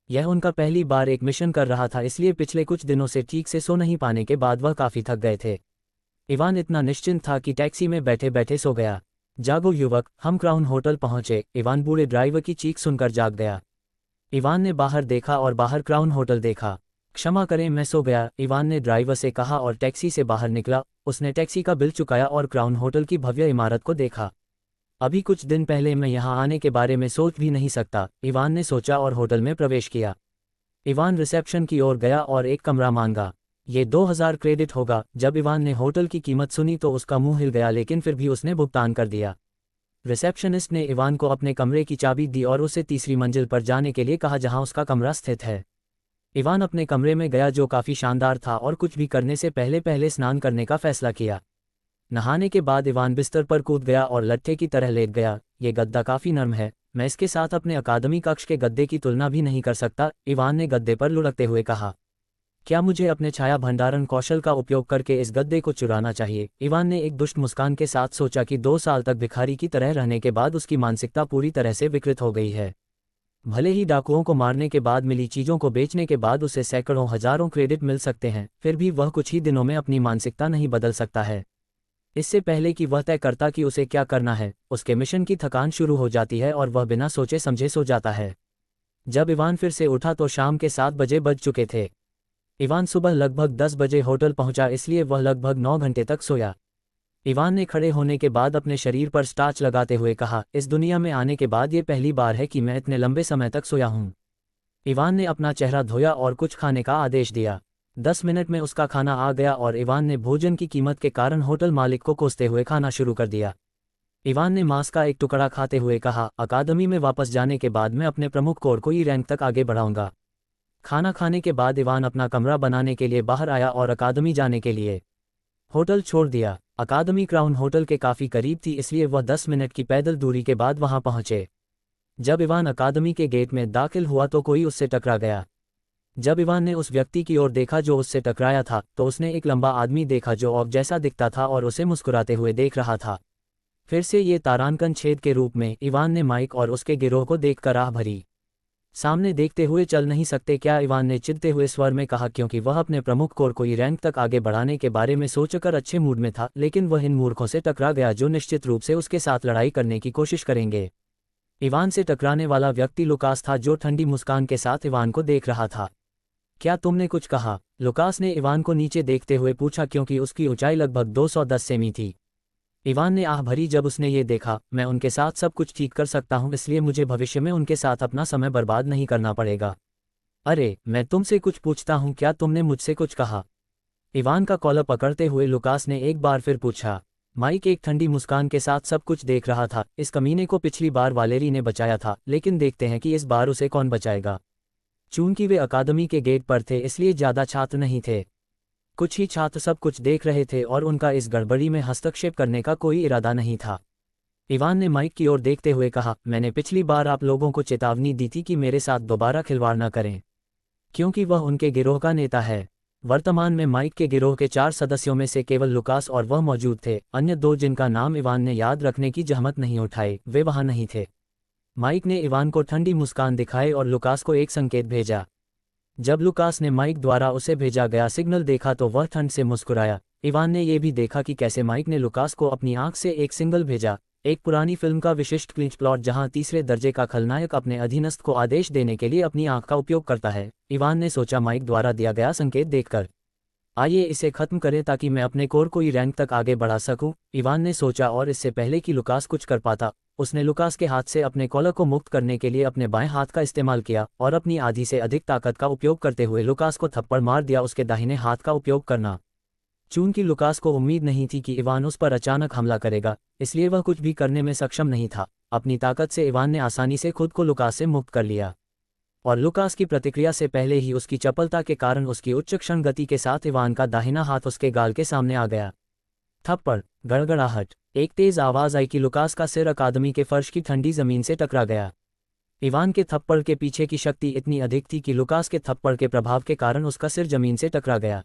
यह उनका पहली बार एक मिशन कर रहा था, इसलिए पिछले कुछ दिनों से ठीक से सो नहीं पाने के बाद वह काफ़ी थक गए थे। इवान इतना निश्चिंत था कि टैक्सी में बैठे बैठे सो गया। जागो युवक, हम क्राउन होटल पहुंचे, इवान बूढ़े ड्राइवर की चीख सुनकर जाग गया। इवान ने बाहर देखा और बाहर क्राउन होटल देखा। क्षमा करें, मैं सो गया, इवान ने ड्राइवर से कहा और टैक्सी से बाहर निकला। उसने टैक्सी का बिल चुकाया और क्राउन होटल की भव्य इमारत को देखा। अभी कुछ दिन पहले मैं यहाँ आने के बारे में सोच भी नहीं सकता, इवान ने सोचा और होटल में प्रवेश किया। इवान रिसेप्शन की ओर गया और एक कमरा मांगा। ये 2000 क्रेडिट होगा। जब इवान ने होटल की कीमत सुनी तो उसका मुंह हिल गया, लेकिन फिर भी उसने भुगतान कर दिया। रिसेप्शनिस्ट ने इवान को अपने कमरे की चाबी दी और उसे तीसरी मंजिल पर जाने के लिए कहा जहां उसका कमरा स्थित है। इवान अपने कमरे में गया जो काफ़ी शानदार था और कुछ भी करने से पहले स्नान करने का फैसला किया। नहाने के बाद इवान बिस्तर पर कूद गया और लट्ठे की तरह लेट गया। ये गद्दा काफ़ी नरम है, मैं इसके साथ अपने अकादमी कक्ष के गद्दे की तुलना भी नहीं कर सकता, इवान ने गद्दे पर लुढ़कते हुए कहा। क्या मुझे अपने छाया भंडारण कौशल का उपयोग करके इस गद्दे को चुराना चाहिए? इवान ने एक दुष्ट मुस्कान के साथ सोचा कि 2 साल तक भिखारी की तरह रहने के बाद उसकी मानसिकता पूरी तरह से विकृत हो गई है। भले ही डाकुओं को मारने के बाद मिली चीज़ों को बेचने के बाद उसे सैकड़ों हजारों क्रेडिट मिल सकते हैं, फिर भी वह कुछ ही दिनों में अपनी मानसिकता नहीं बदल सकता है। इससे पहले कि वह तय करता कि उसे क्या करना है, उसके मिशन की थकान शुरू हो जाती है और वह बिना सोचे समझे सो जाता है। जब इवान फिर से उठा तो शाम के 7 बजे बज चुके थे। इवान सुबह लगभग 10 बजे होटल पहुंचा, इसलिए वह लगभग 9 घंटे तक सोया। इवान ने खड़े होने के बाद अपने शरीर पर स्टार्च लगाते हुए कहा, इस दुनिया में आने के बाद ये पहली बार है कि मैं इतने लंबे समय तक सोया हूँ। इवान ने अपना चेहरा धोया और कुछ खाने का आदेश दिया। 10 मिनट में उसका खाना आ गया और इवान ने भोजन की कीमत के कारण होटल मालिक को कोसते हुए खाना शुरू कर दिया। इवान ने मांस का एक टुकड़ा खाते हुए कहा, अकादमी में वापस जाने के बाद मैं अपने प्रमुख कोर को ई रैंक तक आगे बढ़ाऊंगा। खाना खाने के बाद इवान अपना कमरा बनाने के लिए बाहर आया और अकादमी जाने के लिए होटल छोड़ दिया। अकादमी क्राउन होटल के काफ़ी करीब थी, इसलिए वह 10 मिनट की पैदल दूरी के बाद वहां पहुंचे। जब इवान अकादमी के गेट में दाखिल हुआ तो कोई उससे टकरा गया। जब इवान ने उस व्यक्ति की ओर देखा जो उससे टकराया था, तो उसने एक लंबा आदमी देखा जो ऑग जैसा दिखता था और उसे मुस्कुराते हुए देख रहा था। फिर से ये तारांकन छेद के रूप में इवान ने माइक और उसके गिरोह को देखकर आह भरी। सामने देखते हुए चल नहीं सकते क्या, इवान ने चिढ़ते हुए स्वर में कहा, क्योंकि वह अपने प्रमुख कोर को रैंक तक आगे बढ़ाने के बारे में सोचकर अच्छे मूड में था, लेकिन वह इन मूर्खों से टकरा गया जो निश्चित रूप से उसके साथ लड़ाई करने की कोशिश करेंगे। इवान से टकराने वाला व्यक्ति लुकास था जो ठंडी मुस्कान के साथ इवान को देख रहा था। क्या तुमने कुछ कहा? लुकास ने इवान को नीचे देखते हुए पूछा, क्योंकि उसकी ऊंचाई लगभग 210 सेमी थी। इवान ने आह भरी जब उसने ये देखा। मैं उनके साथ सब कुछ ठीक कर सकता हूँ, इसलिए मुझे भविष्य में उनके साथ अपना समय बर्बाद नहीं करना पड़ेगा। अरे, मैं तुमसे कुछ पूछता हूँ, क्या तुमने मुझसे कुछ कहा? इवान का कॉलर पकड़ते हुए लुकास ने एक बार फिर पूछा। माइक एक ठंडी मुस्कान के साथ सब कुछ देख रहा था। इस कमीने को पिछली बार वालेरी ने बचाया था, लेकिन देखते हैं कि इस बार उसे कौन बचाएगा। चूंकि वे अकादमी के गेट पर थे, इसलिए ज़्यादा छात्र नहीं थे। कुछ ही छात्र सब कुछ देख रहे थे और उनका इस गड़बड़ी में हस्तक्षेप करने का कोई इरादा नहीं था। इवान ने माइक की ओर देखते हुए कहा, मैंने पिछली बार आप लोगों को चेतावनी दी थी कि मेरे साथ दोबारा खिलवाड़ न करें, क्योंकि वह उनके गिरोह का नेता है। वर्तमान में माइक के गिरोह के 4 सदस्यों में से केवल लुकास और वह मौजूद थे। अन्य 2 जिनका नाम इवान ने याद रखने की जहमत नहीं उठाई, वे वहां नहीं थे। माइक ने इवान को ठंडी मुस्कान दिखाई और लुकास को एक संकेत भेजा। जब लुकास ने माइक द्वारा उसे भेजा गया सिग्नल देखा तो वह ठंड से मुस्कुराया। इवान ने यह भी देखा कि कैसे माइक ने लुकास को अपनी आंख से एक सिग्नल भेजा, एक पुरानी फिल्म का विशिष्ट क्लिंच प्लॉट जहां तीसरे दर्जे का खलनायक अपने अधीनस्थ को आदेश देने के लिए अपनी आंख का उपयोग करता है। इवान ने सोचा, माइक द्वारा दिया गया संकेत देखकर आइए इसे खत्म करें ताकि मैं अपने कोर को रैंक तक आगे बढ़ा सकूं। इवान ने सोचा, और इससे पहले कि लुकास कुछ कर पाता, उसने लुकास के हाथ से अपने कॉलर को मुक्त करने के लिए अपने बाएं हाथ का इस्तेमाल किया और अपनी आधी से अधिक ताकत का उपयोग करते हुए लुकास को थप्पड़ मार दिया उसके दाहिने हाथ का उपयोग करना। चूंकि लुकास को उम्मीद नहीं थी कि इवान उस पर अचानक हमला करेगा, इसलिए वह कुछ भी करने में सक्षम नहीं था। अपनी ताकत से इवान ने आसानी से खुद को लुकास से मुक्त कर लिया, और लुकास की प्रतिक्रिया से पहले ही उसकी चपलता के कारण उसकी उच्च क्षण गति के साथ इवान का दाहिना हाथ उसके गाल के सामने आ गया। थप्पड़, गड़गड़ाहट, एक तेज आवाज आई कि लुकास का सिर अकादमी के फर्श की ठंडी जमीन से टकरा गया। इवान के थप्पड़ के पीछे की शक्ति इतनी अधिक थी कि लुकास के थप्पड़ के प्रभाव के कारण उसका सिर जमीन से टकरा गया।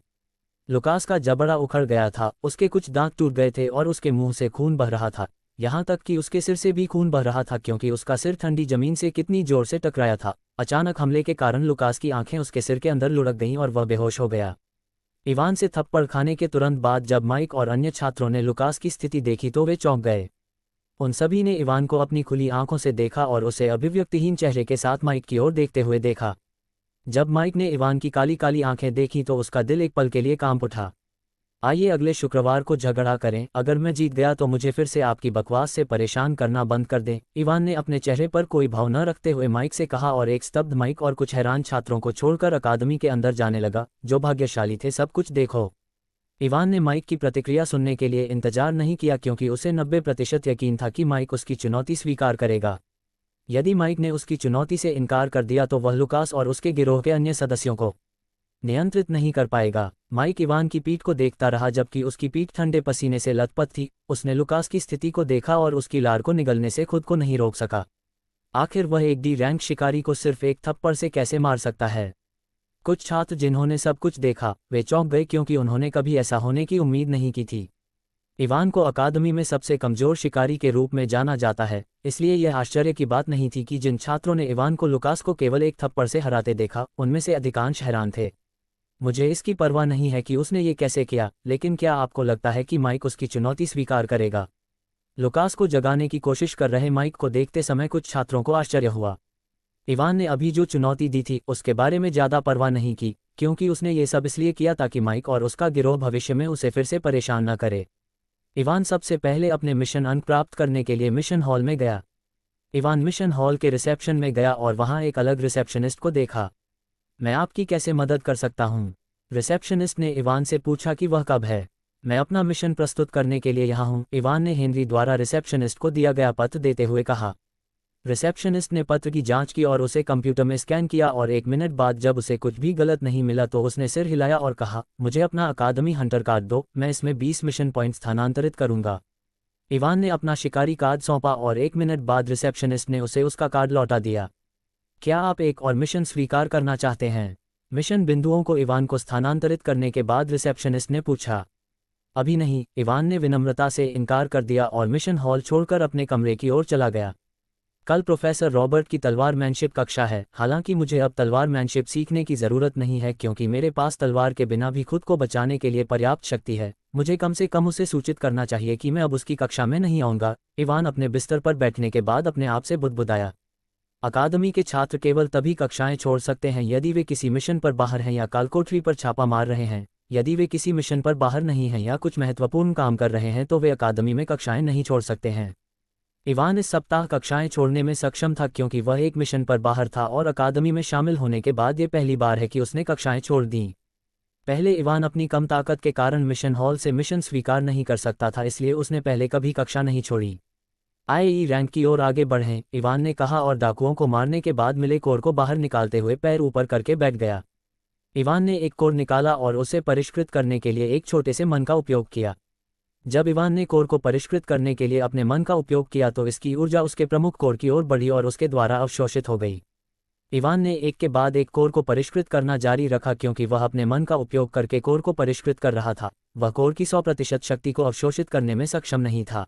लुकास का जबड़ा उखड़ गया था, उसके कुछ दांत टूट गए थे और उसके मुंह से खून बह रहा था। यहाँ तक कि उसके सिर से भी खून बह रहा था, क्योंकि उसका सिर ठंडी जमीन से कितनी जोर से टकराया था। अचानक हमले के कारण लुकास की आंखें उसके सिर के अंदर लुढ़क गईं और वह बेहोश हो गया। इवान से थप्पड़ खाने के तुरंत बाद जब माइक और अन्य छात्रों ने लुकास की स्थिति देखी तो वे चौंक गए। उन सभी ने इवान को अपनी खुली आंखों से देखा और उसे अभिव्यक्तिहीन चेहरे के साथ माइक की ओर देखते हुए देखा। जब माइक ने इवान की काली काली आंखें देखीं तो उसका दिल एक पल के लिए कांप उठा। आइए अगले शुक्रवार को झगड़ा करें, अगर मैं जीत गया तो मुझे फिर से आपकी बकवास से परेशान करना बंद कर दें, इवान ने अपने चेहरे पर कोई भाव न रखते हुए माइक से कहा और एक स्तब्ध माइक और कुछ हैरान छात्रों को छोड़कर अकादमी के अंदर जाने लगा। जो भाग्यशाली थे, सब कुछ देखो। इवान ने माइक की प्रतिक्रिया सुनने के लिए इंतजार नहीं किया, क्योंकि उसे 90% यकीन था कि माइक उसकी चुनौती स्वीकार करेगा। यदि माइक ने उसकी चुनौती से इनकार कर दिया तो वह लुकास और उसके गिरोह के अन्य सदस्यों को नियंत्रित नहीं कर पाएगा। माइक इवान की पीठ को देखता रहा, जबकि उसकी पीठ ठंडे पसीने से लथपथ थी। उसने लुकास की स्थिति को देखा और उसकी लार को निगलने से खुद को नहीं रोक सका। आखिर वह एक डी रैंक शिकारी को सिर्फ एक थप्पड़ से कैसे मार सकता है? कुछ छात्र जिन्होंने सब कुछ देखा, वे चौंक गए, क्योंकि उन्होंने कभी ऐसा होने की उम्मीद नहीं की थी। इवान को अकादमी में सबसे कमजोर शिकारी के रूप में जाना जाता है, इसलिए यह आश्चर्य की बात नहीं थी कि जिन छात्रों ने इवान को लुकास को केवल एक थप्पड़ से हराते देखा, उनमें से अधिकांश हैरान थे। मुझे इसकी परवाह नहीं है कि उसने ये कैसे किया, लेकिन क्या आपको लगता है कि माइक उसकी चुनौती स्वीकार करेगा? लुकास को जगाने की कोशिश कर रहे माइक को देखते समय कुछ छात्रों को आश्चर्य हुआ। इवान ने अभी जो चुनौती दी थी उसके बारे में ज़्यादा परवाह नहीं की, क्योंकि उसने ये सब इसलिए किया ताकि माइक और उसका गिरोह भविष्य में उसे फिर से परेशान न करे। इवान सबसे पहले अपने मिशन अंक प्राप्त करने के लिए मिशन हॉल में गया। इवान मिशन हॉल के रिसेप्शन में गया और वहाँ एक अलग रिसेप्शनिस्ट को देखा। मैं आपकी कैसे मदद कर सकता हूँ? रिसेप्शनिस्ट ने इवान से पूछा कि वह कब है। मैं अपना मिशन प्रस्तुत करने के लिए यहाँ हूँ, इवान ने हेनरी द्वारा रिसेप्शनिस्ट को दिया गया पत्र देते हुए कहा। रिसेप्शनिस्ट ने पत्र की जांच की और उसे कंप्यूटर में स्कैन किया, और 1 मिनट बाद जब उसे कुछ भी गलत नहीं मिला तो उसने सिर हिलाया और कहा, मुझे अपना अकादमी हंटर कार्ड दो, मैं इसमें 20 मिशन पॉइंट स्थानांतरित करूंगा। इवान ने अपना शिकारी कार्ड सौंपा और 1 मिनट बाद रिसेप्शनिस्ट ने उसे उसका कार्ड लौटा दिया। क्या आप एक और मिशन स्वीकार करना चाहते हैं? मिशन बिंदुओं को इवान को स्थानांतरित करने के बाद रिसेप्शनिस्ट ने पूछा। अभी नहीं, इवान ने विनम्रता से इनकार कर दिया और मिशन हॉल छोड़कर अपने कमरे की ओर चला गया। कल प्रोफेसर रॉबर्ट की तलवारमैनशिप कक्षा है। हालांकि मुझे अब तलवारमैनशिप सीखने की ज़रूरत नहीं है क्योंकि मेरे पास तलवार के बिना भी खुद को बचाने के लिए पर्याप्त शक्ति है। मुझे कम से कम उसे सूचित करना चाहिए कि मैं अब उसकी कक्षा में नहीं आऊँगा। इवान अपने बिस्तर पर बैठने के बाद अपने आप से बुदबुदाया। अकादमी के छात्र केवल तभी कक्षाएं छोड़ सकते हैं यदि वे किसी मिशन पर बाहर हैं या कालकोठरी पर छापा मार रहे हैं। यदि वे किसी मिशन पर बाहर नहीं हैं या कुछ महत्वपूर्ण काम कर रहे हैं तो वे अकादमी में कक्षाएं नहीं छोड़ सकते हैं। इवान इस सप्ताह कक्षाएं छोड़ने में सक्षम था क्योंकि वह एक मिशन पर बाहर था और अकादमी में शामिल होने के बाद ये पहली बार है कि उसने कक्षाएं छोड़ दीं। पहले इवान अपनी कम ताकत के कारण मिशन हॉल से मिशन स्वीकार नहीं कर सकता था, इसलिए उसने पहले कभी कक्षा नहीं छोड़ी। आईई रैंक की ओर आगे बढ़ें, इवान ने कहा और डाकुओं को मारने के बाद मिले कोर को बाहर निकालते हुए पैर ऊपर करके बैठ गया। इवान ने एक कोर निकाला और उसे परिष्कृत करने के लिए एक छोटे से मन का उपयोग किया। जब इवान ने कोर को परिष्कृत करने के लिए अपने मन का उपयोग किया तो इसकी ऊर्जा उसके प्रमुख कोर की ओर बढ़ी और उसके द्वारा अवशोषित हो गई। इवान ने एक के बाद एक कोर को परिष्कृत करना जारी रखा क्योंकि वह अपने मन का उपयोग करके कोर को परिष्कृत कर रहा था। वह कोर की 100% शक्ति को अवशोषित करने में सक्षम नहीं था।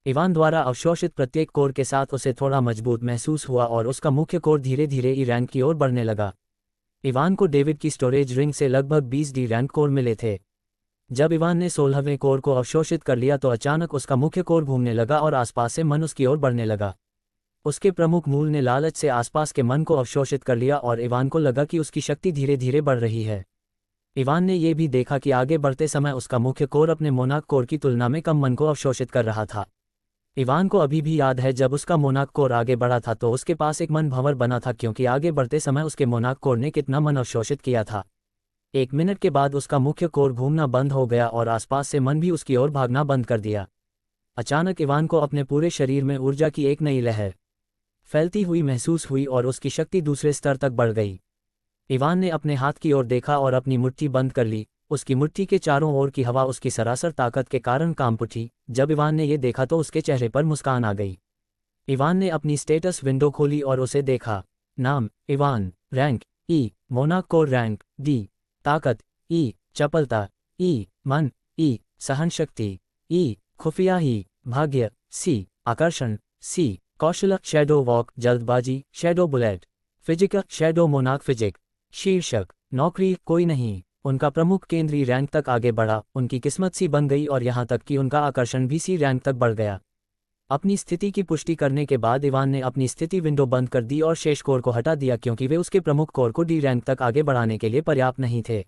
इवान द्वारा अवशोषित प्रत्येक कोर के साथ उसे थोड़ा मजबूत महसूस हुआ और उसका मुख्य कोर धीरे धीरे ई रैंक की ओर बढ़ने लगा। इवान को डेविड की स्टोरेज रिंग से लगभग 20 डी रैंक कोर मिले थे। जब इवान ने 16वें कोर को अवशोषित कर लिया तो अचानक उसका मुख्य कोर घूमने लगा और आसपास से मन उसकी ओर बढ़ने लगा। उसके प्रमुख मूल ने लालच से आसपास के मन को अवशोषित कर लिया और इवान को लगा कि उसकी शक्ति धीरे धीरे बढ़ रही है। इवान ने यह भी देखा कि आगे बढ़ते समय उसका मुख्य कोर अपने मोनाक कोर की तुलना में कम मन को अवशोषित कर रहा था। इवान को अभी भी याद है जब उसका मोनाक कोर आगे बढ़ा था तो उसके पास एक मन भंवर बना था क्योंकि आगे बढ़ते समय उसके मोनाक कोर ने कितना मन अवशोषित किया था। 1 मिनट के बाद उसका मुख्य कोर घूमना बंद हो गया और आसपास से मन भी उसकी ओर भागना बंद कर दिया। अचानक इवान को अपने पूरे शरीर में ऊर्जा की एक नई लहर फैलती हुई महसूस हुई और उसकी शक्ति दूसरे स्तर तक बढ़ गई। इवान ने अपने हाथ की ओर देखा और अपनी मुट्ठी बंद कर ली। उसकी मुट्ठी के चारों ओर की हवा उसकी सरासर ताकत के कारण कांप उठी। जब इवान ने यह देखा तो उसके चेहरे पर मुस्कान आ गई। इवान ने अपनी स्टेटस विंडो खोली और उसे देखा। नाम इवान, रैंक ई, मोनाक कोर रैंक डी, ताकत ई, चपलता ई, मन ई, सहनशक्ति ई, खुफिया ही, भाग्य सी, आकर्षण सी, कौशल शैडो वॉक जल्दबाजी शैडो बुलेट, फिजिक शैडो मोनाक फिजिक, शीर्षक नौकरी कोई नहीं। उनका प्रमुख केंद्रीय रैंक तक आगे बढ़ा। उनकी किस्मत सी बन गई और यहाँ तक कि उनका आकर्षण भी सी रैंक तक बढ़ गया। अपनी स्थिति की पुष्टि करने के बाद इवान ने अपनी स्थिति विंडो बंद कर दी और शेष कोर को हटा दिया क्योंकि वे उसके प्रमुख कोर को डी रैंक तक आगे बढ़ाने के लिए पर्याप्त नहीं थे।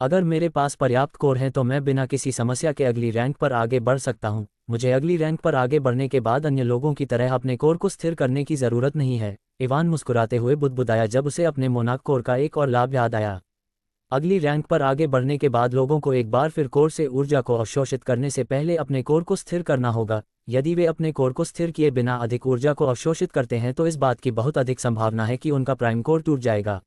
अगर मेरे पास पर्याप्त कोर हैं तो मैं बिना किसी समस्या के अगली रैंक पर आगे बढ़ सकता हूं। मुझे अगली रैंक पर आगे बढ़ने के बाद अन्य लोगों की तरह अपने कोर को स्थिर करने की ज़रूरत नहीं है। इवान मुस्कुराते हुए बुदबुदाया जब उसे अपने मोनाक कोर का एक और लाभ याद आया। अगली रैंक पर आगे बढ़ने के बाद लोगों को एक बार फिर कोर से ऊर्जा को अवशोषित करने से पहले अपने कोर को स्थिर करना होगा। यदि वे अपने कोर को स्थिर किए बिना अधिक ऊर्जा को अवशोषित करते हैं तो इस बात की बहुत अधिक संभावना है कि उनका प्राइम कोर टूट जाएगा।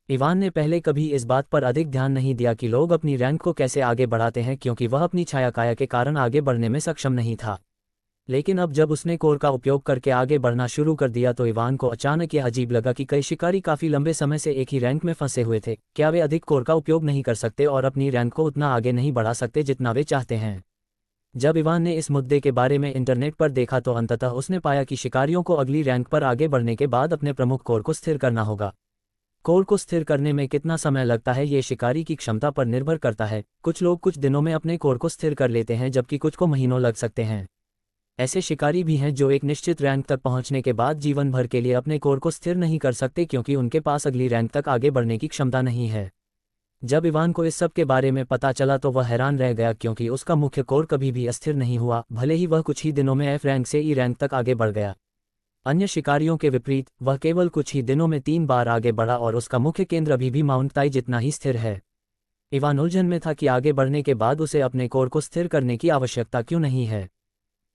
इवान ने पहले कभी इस बात पर अधिक ध्यान नहीं दिया कि लोग अपनी रैंक को कैसे आगे बढ़ाते हैं क्योंकि वह अपनी छायाकाया के कारण आगे बढ़ने में सक्षम नहीं था। लेकिन अब जब उसने कोर का उपयोग करके आगे बढ़ना शुरू कर दिया तो इवान को अचानक यह अजीब लगा कि कई शिकारी काफ़ी लंबे समय से एक ही रैंक में फंसे हुए थे। क्या वे अधिक कोर का उपयोग नहीं कर सकते और अपनी रैंक को उतना आगे नहीं बढ़ा सकते जितना वे चाहते हैं? जब इवान ने इस मुद्दे के बारे में इंटरनेट पर देखा तो अंततः उसने पाया कि शिकारियों को अगली रैंक पर आगे बढ़ने के बाद अपने प्रमुख कोर को स्थिर करना होगा। कोर को स्थिर करने में कितना समय लगता है ये शिकारी की क्षमता पर निर्भर करता है। कुछ लोग कुछ दिनों में अपने कोर को स्थिर कर लेते हैं जबकि कुछ को महीनों लग सकते हैं। ऐसे शिकारी भी हैं जो एक निश्चित रैंक तक पहुंचने के बाद जीवन भर के लिए अपने कोर को स्थिर नहीं कर सकते क्योंकि उनके पास अगली रैंक तक आगे बढ़ने की क्षमता नहीं है। जब इवान को इस सब के बारे में पता चला तो वह हैरान रह गया क्योंकि उसका मुख्य कोर कभी भी अस्थिर नहीं हुआ, भले ही वह कुछ ही दिनों में एफ रैंक से ई रैंक तक आगे बढ़ गया। अन्य शिकारियों के विपरीत वह केवल कुछ ही दिनों में 3 बार आगे बढ़ा और उसका मुख्य केंद्र अभी भी माउंट ताई जितना ही स्थिर है। इवान उलझन में था कि आगे बढ़ने के बाद उसे अपने कोर को स्थिर करने की आवश्यकता क्यों नहीं है।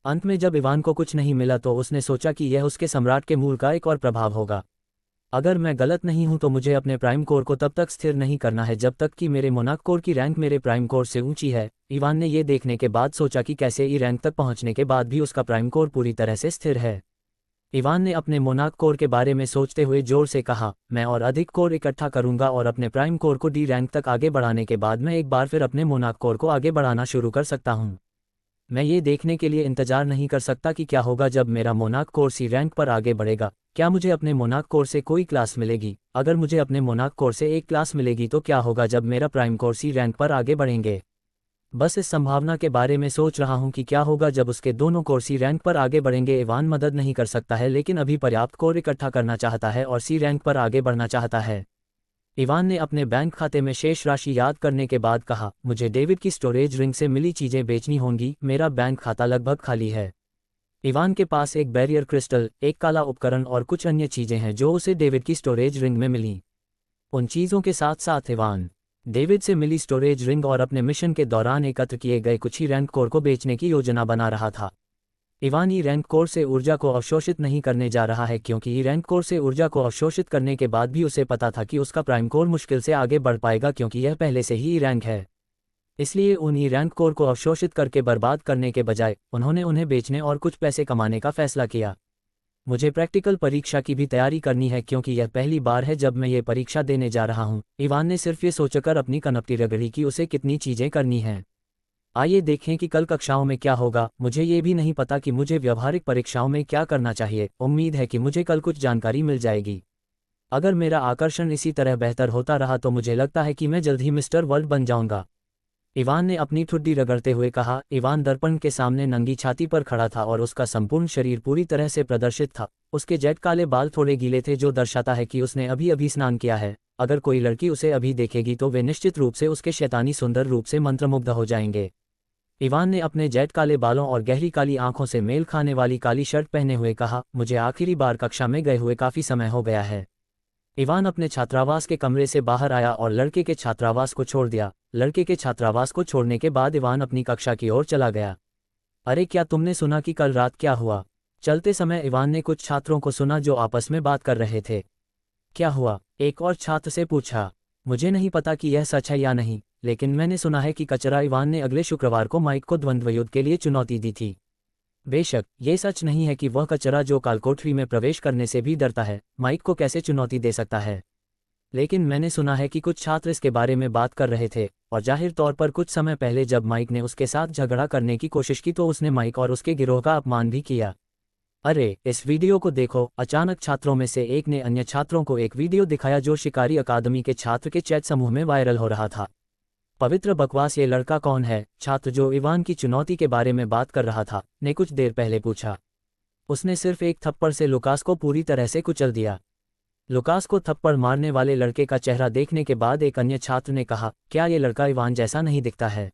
अंत में जब इवान को कुछ नहीं मिला तो उसने सोचा कि यह उसके सम्राट के मूल का एक और प्रभाव होगा। अगर मैं गलत नहीं हूं तो मुझे अपने प्राइम कोर को तब तक स्थिर नहीं करना है जब तक कि मेरे मोनाक कोर की रैंक मेरे प्राइम कोर से ऊंची है। इवान ने यह देखने के बाद सोचा कि कैसे ई रैंक तक पहुंचने के बाद भी उसका प्राइम कोर पूरी तरह से स्थिर है। इवान ने अपने मोनाक कोर के बारे में सोचते हुए जोर से कहा, मैं और अधिक कोर इकट्ठा करूंगा और अपने प्राइम कोर को डी रैंक तक आगे बढ़ाने के बाद मैं एक बार फिर अपने मोनाक कोर को आगे बढ़ाना शुरू कर सकता हूं। मैं ये देखने के लिए इंतजार नहीं कर सकता कि क्या होगा जब मेरा मोनाक कोर सी रैंक पर आगे बढ़ेगा। क्या मुझे अपने मोनाक कोर से कोई क्लास मिलेगी? अगर मुझे अपने मोनाक कोर से एक क्लास मिलेगी तो क्या होगा जब मेरा प्राइम कोर सी रैंक पर आगे बढ़ेंगे? बस इस संभावना के बारे में सोच रहा हूं कि क्या होगा जब उसके दोनों कोर सी रैंक पर आगे बढ़ेंगे। इवान मदद नहीं कर सकता है लेकिन अभी पर्याप्त कोर इकट्ठा करना चाहता है और सी रैंक पर आगे बढ़ना चाहता है। इवान ने अपने बैंक खाते में शेष राशि याद करने के बाद कहा, मुझे डेविड की स्टोरेज रिंग से मिली चीज़ें बेचनी होंगी, मेरा बैंक खाता लगभग खाली है। इवान के पास एक बैरियर क्रिस्टल, एक काला उपकरण और कुछ अन्य चीज़ें हैं जो उसे डेविड की स्टोरेज रिंग में मिली। उन चीज़ों के साथ साथ इवान डेविड से मिली स्टोरेज रिंग और अपने मिशन के दौरान एकत्र किए गए कुछ ही रैंक कोर को बेचने की योजना बना रहा था। इवान ई रैंक कोर से ऊर्जा को अवशोषित नहीं करने जा रहा है क्योंकि ई रैंक कोर से ऊर्जा को अवशोषित करने के बाद भी उसे पता था कि उसका प्राइम कोर मुश्किल से आगे बढ़ पाएगा क्योंकि यह पहले से ही ई रैंक है। इसलिए उन ई रैंक कोर को अवशोषित करके बर्बाद करने के बजाय उन्होंने उन्हें बेचने और कुछ पैसे कमाने का फैसला किया। मुझे प्रैक्टिकल परीक्षा की भी तैयारी करनी है क्योंकि यह पहली बार है जब मैं ये परीक्षा देने जा रहा हूँ। इवान ने सिर्फ ये सोचकर अपनी कनपटी रगड़ी कि उसे कितनी चीज़ें करनी हैं। आइए देखें कि कल कक्षाओं में क्या होगा। मुझे ये भी नहीं पता कि मुझे व्यावहारिक परीक्षाओं में क्या करना चाहिए। उम्मीद है कि मुझे कल कुछ जानकारी मिल जाएगी। अगर मेरा आकर्षण इसी तरह बेहतर होता रहा तो मुझे लगता है कि मैं जल्द ही मिस्टर वर्ल्ड बन जाऊंगा। इवान ने अपनी ठुड्डी रगड़ते हुए कहा। इवान दर्पण के सामने नंगी छाती पर खड़ा था और उसका संपूर्ण शरीर पूरी तरह से प्रदर्शित था। उसके जेट काले बाल थोड़े गीले थे जो दर्शाता है कि उसने अभी अभी स्नान किया है। अगर कोई लड़की उसे अभी देखेगी तो वे निश्चित रूप से उसके शैतानी सुंदर रूप से मंत्रमुग्ध हो जाएंगे। इवान ने अपने जेट काले बालों और गहरी काली आंखों से मेल खाने वाली काली शर्ट पहने हुए कहा, मुझे आखिरी बार कक्षा में गए हुए काफ़ी समय हो गया है। इवान अपने छात्रावास के कमरे से बाहर आया और लड़के के छात्रावास को छोड़ दिया। लड़के के छात्रावास को छोड़ने के बाद इवान अपनी कक्षा की ओर चला गया। अरे क्या तुमने सुना कि कल रात क्या हुआ? चलते समय इवान ने कुछ छात्रों को सुना जो आपस में बात कर रहे थे। क्या हुआ? एक और छात्र से पूछा। मुझे नहीं पता कि यह सच है या नहीं, लेकिन मैंने सुना है कि कचरा इवान ने अगले शुक्रवार को माइक को द्वंद्व युद्ध के लिए चुनौती दी थी। बेशक ये सच नहीं है कि वह कचरा जो कालकोठरी में प्रवेश करने से भी डरता है, माइक को कैसे चुनौती दे सकता है। लेकिन मैंने सुना है कि कुछ छात्र इसके बारे में बात कर रहे थे और जाहिर तौर पर कुछ समय पहले जब माइक ने उसके साथ झगड़ा करने की कोशिश की तो उसने माइक और उसके गिरोह का अपमान भी किया। अरे इस वीडियो को देखो। अचानक छात्रों में से एक ने अन्य छात्रों को एक वीडियो दिखाया जो शिकारी अकादमी के छात्र के चैट समूह में वायरल हो रहा था। पवित्र बकवास, ये लड़का कौन है? छात्र जो इवान की चुनौती के बारे में बात कर रहा था ने कुछ देर पहले पूछा। उसने सिर्फ एक थप्पड़ से लुकास को पूरी तरह से कुचल दिया। लुकास को थप्पड़ मारने वाले लड़के का चेहरा देखने के बाद एक अन्य छात्र ने कहा, क्या ये लड़का इवान जैसा नहीं दिखता है?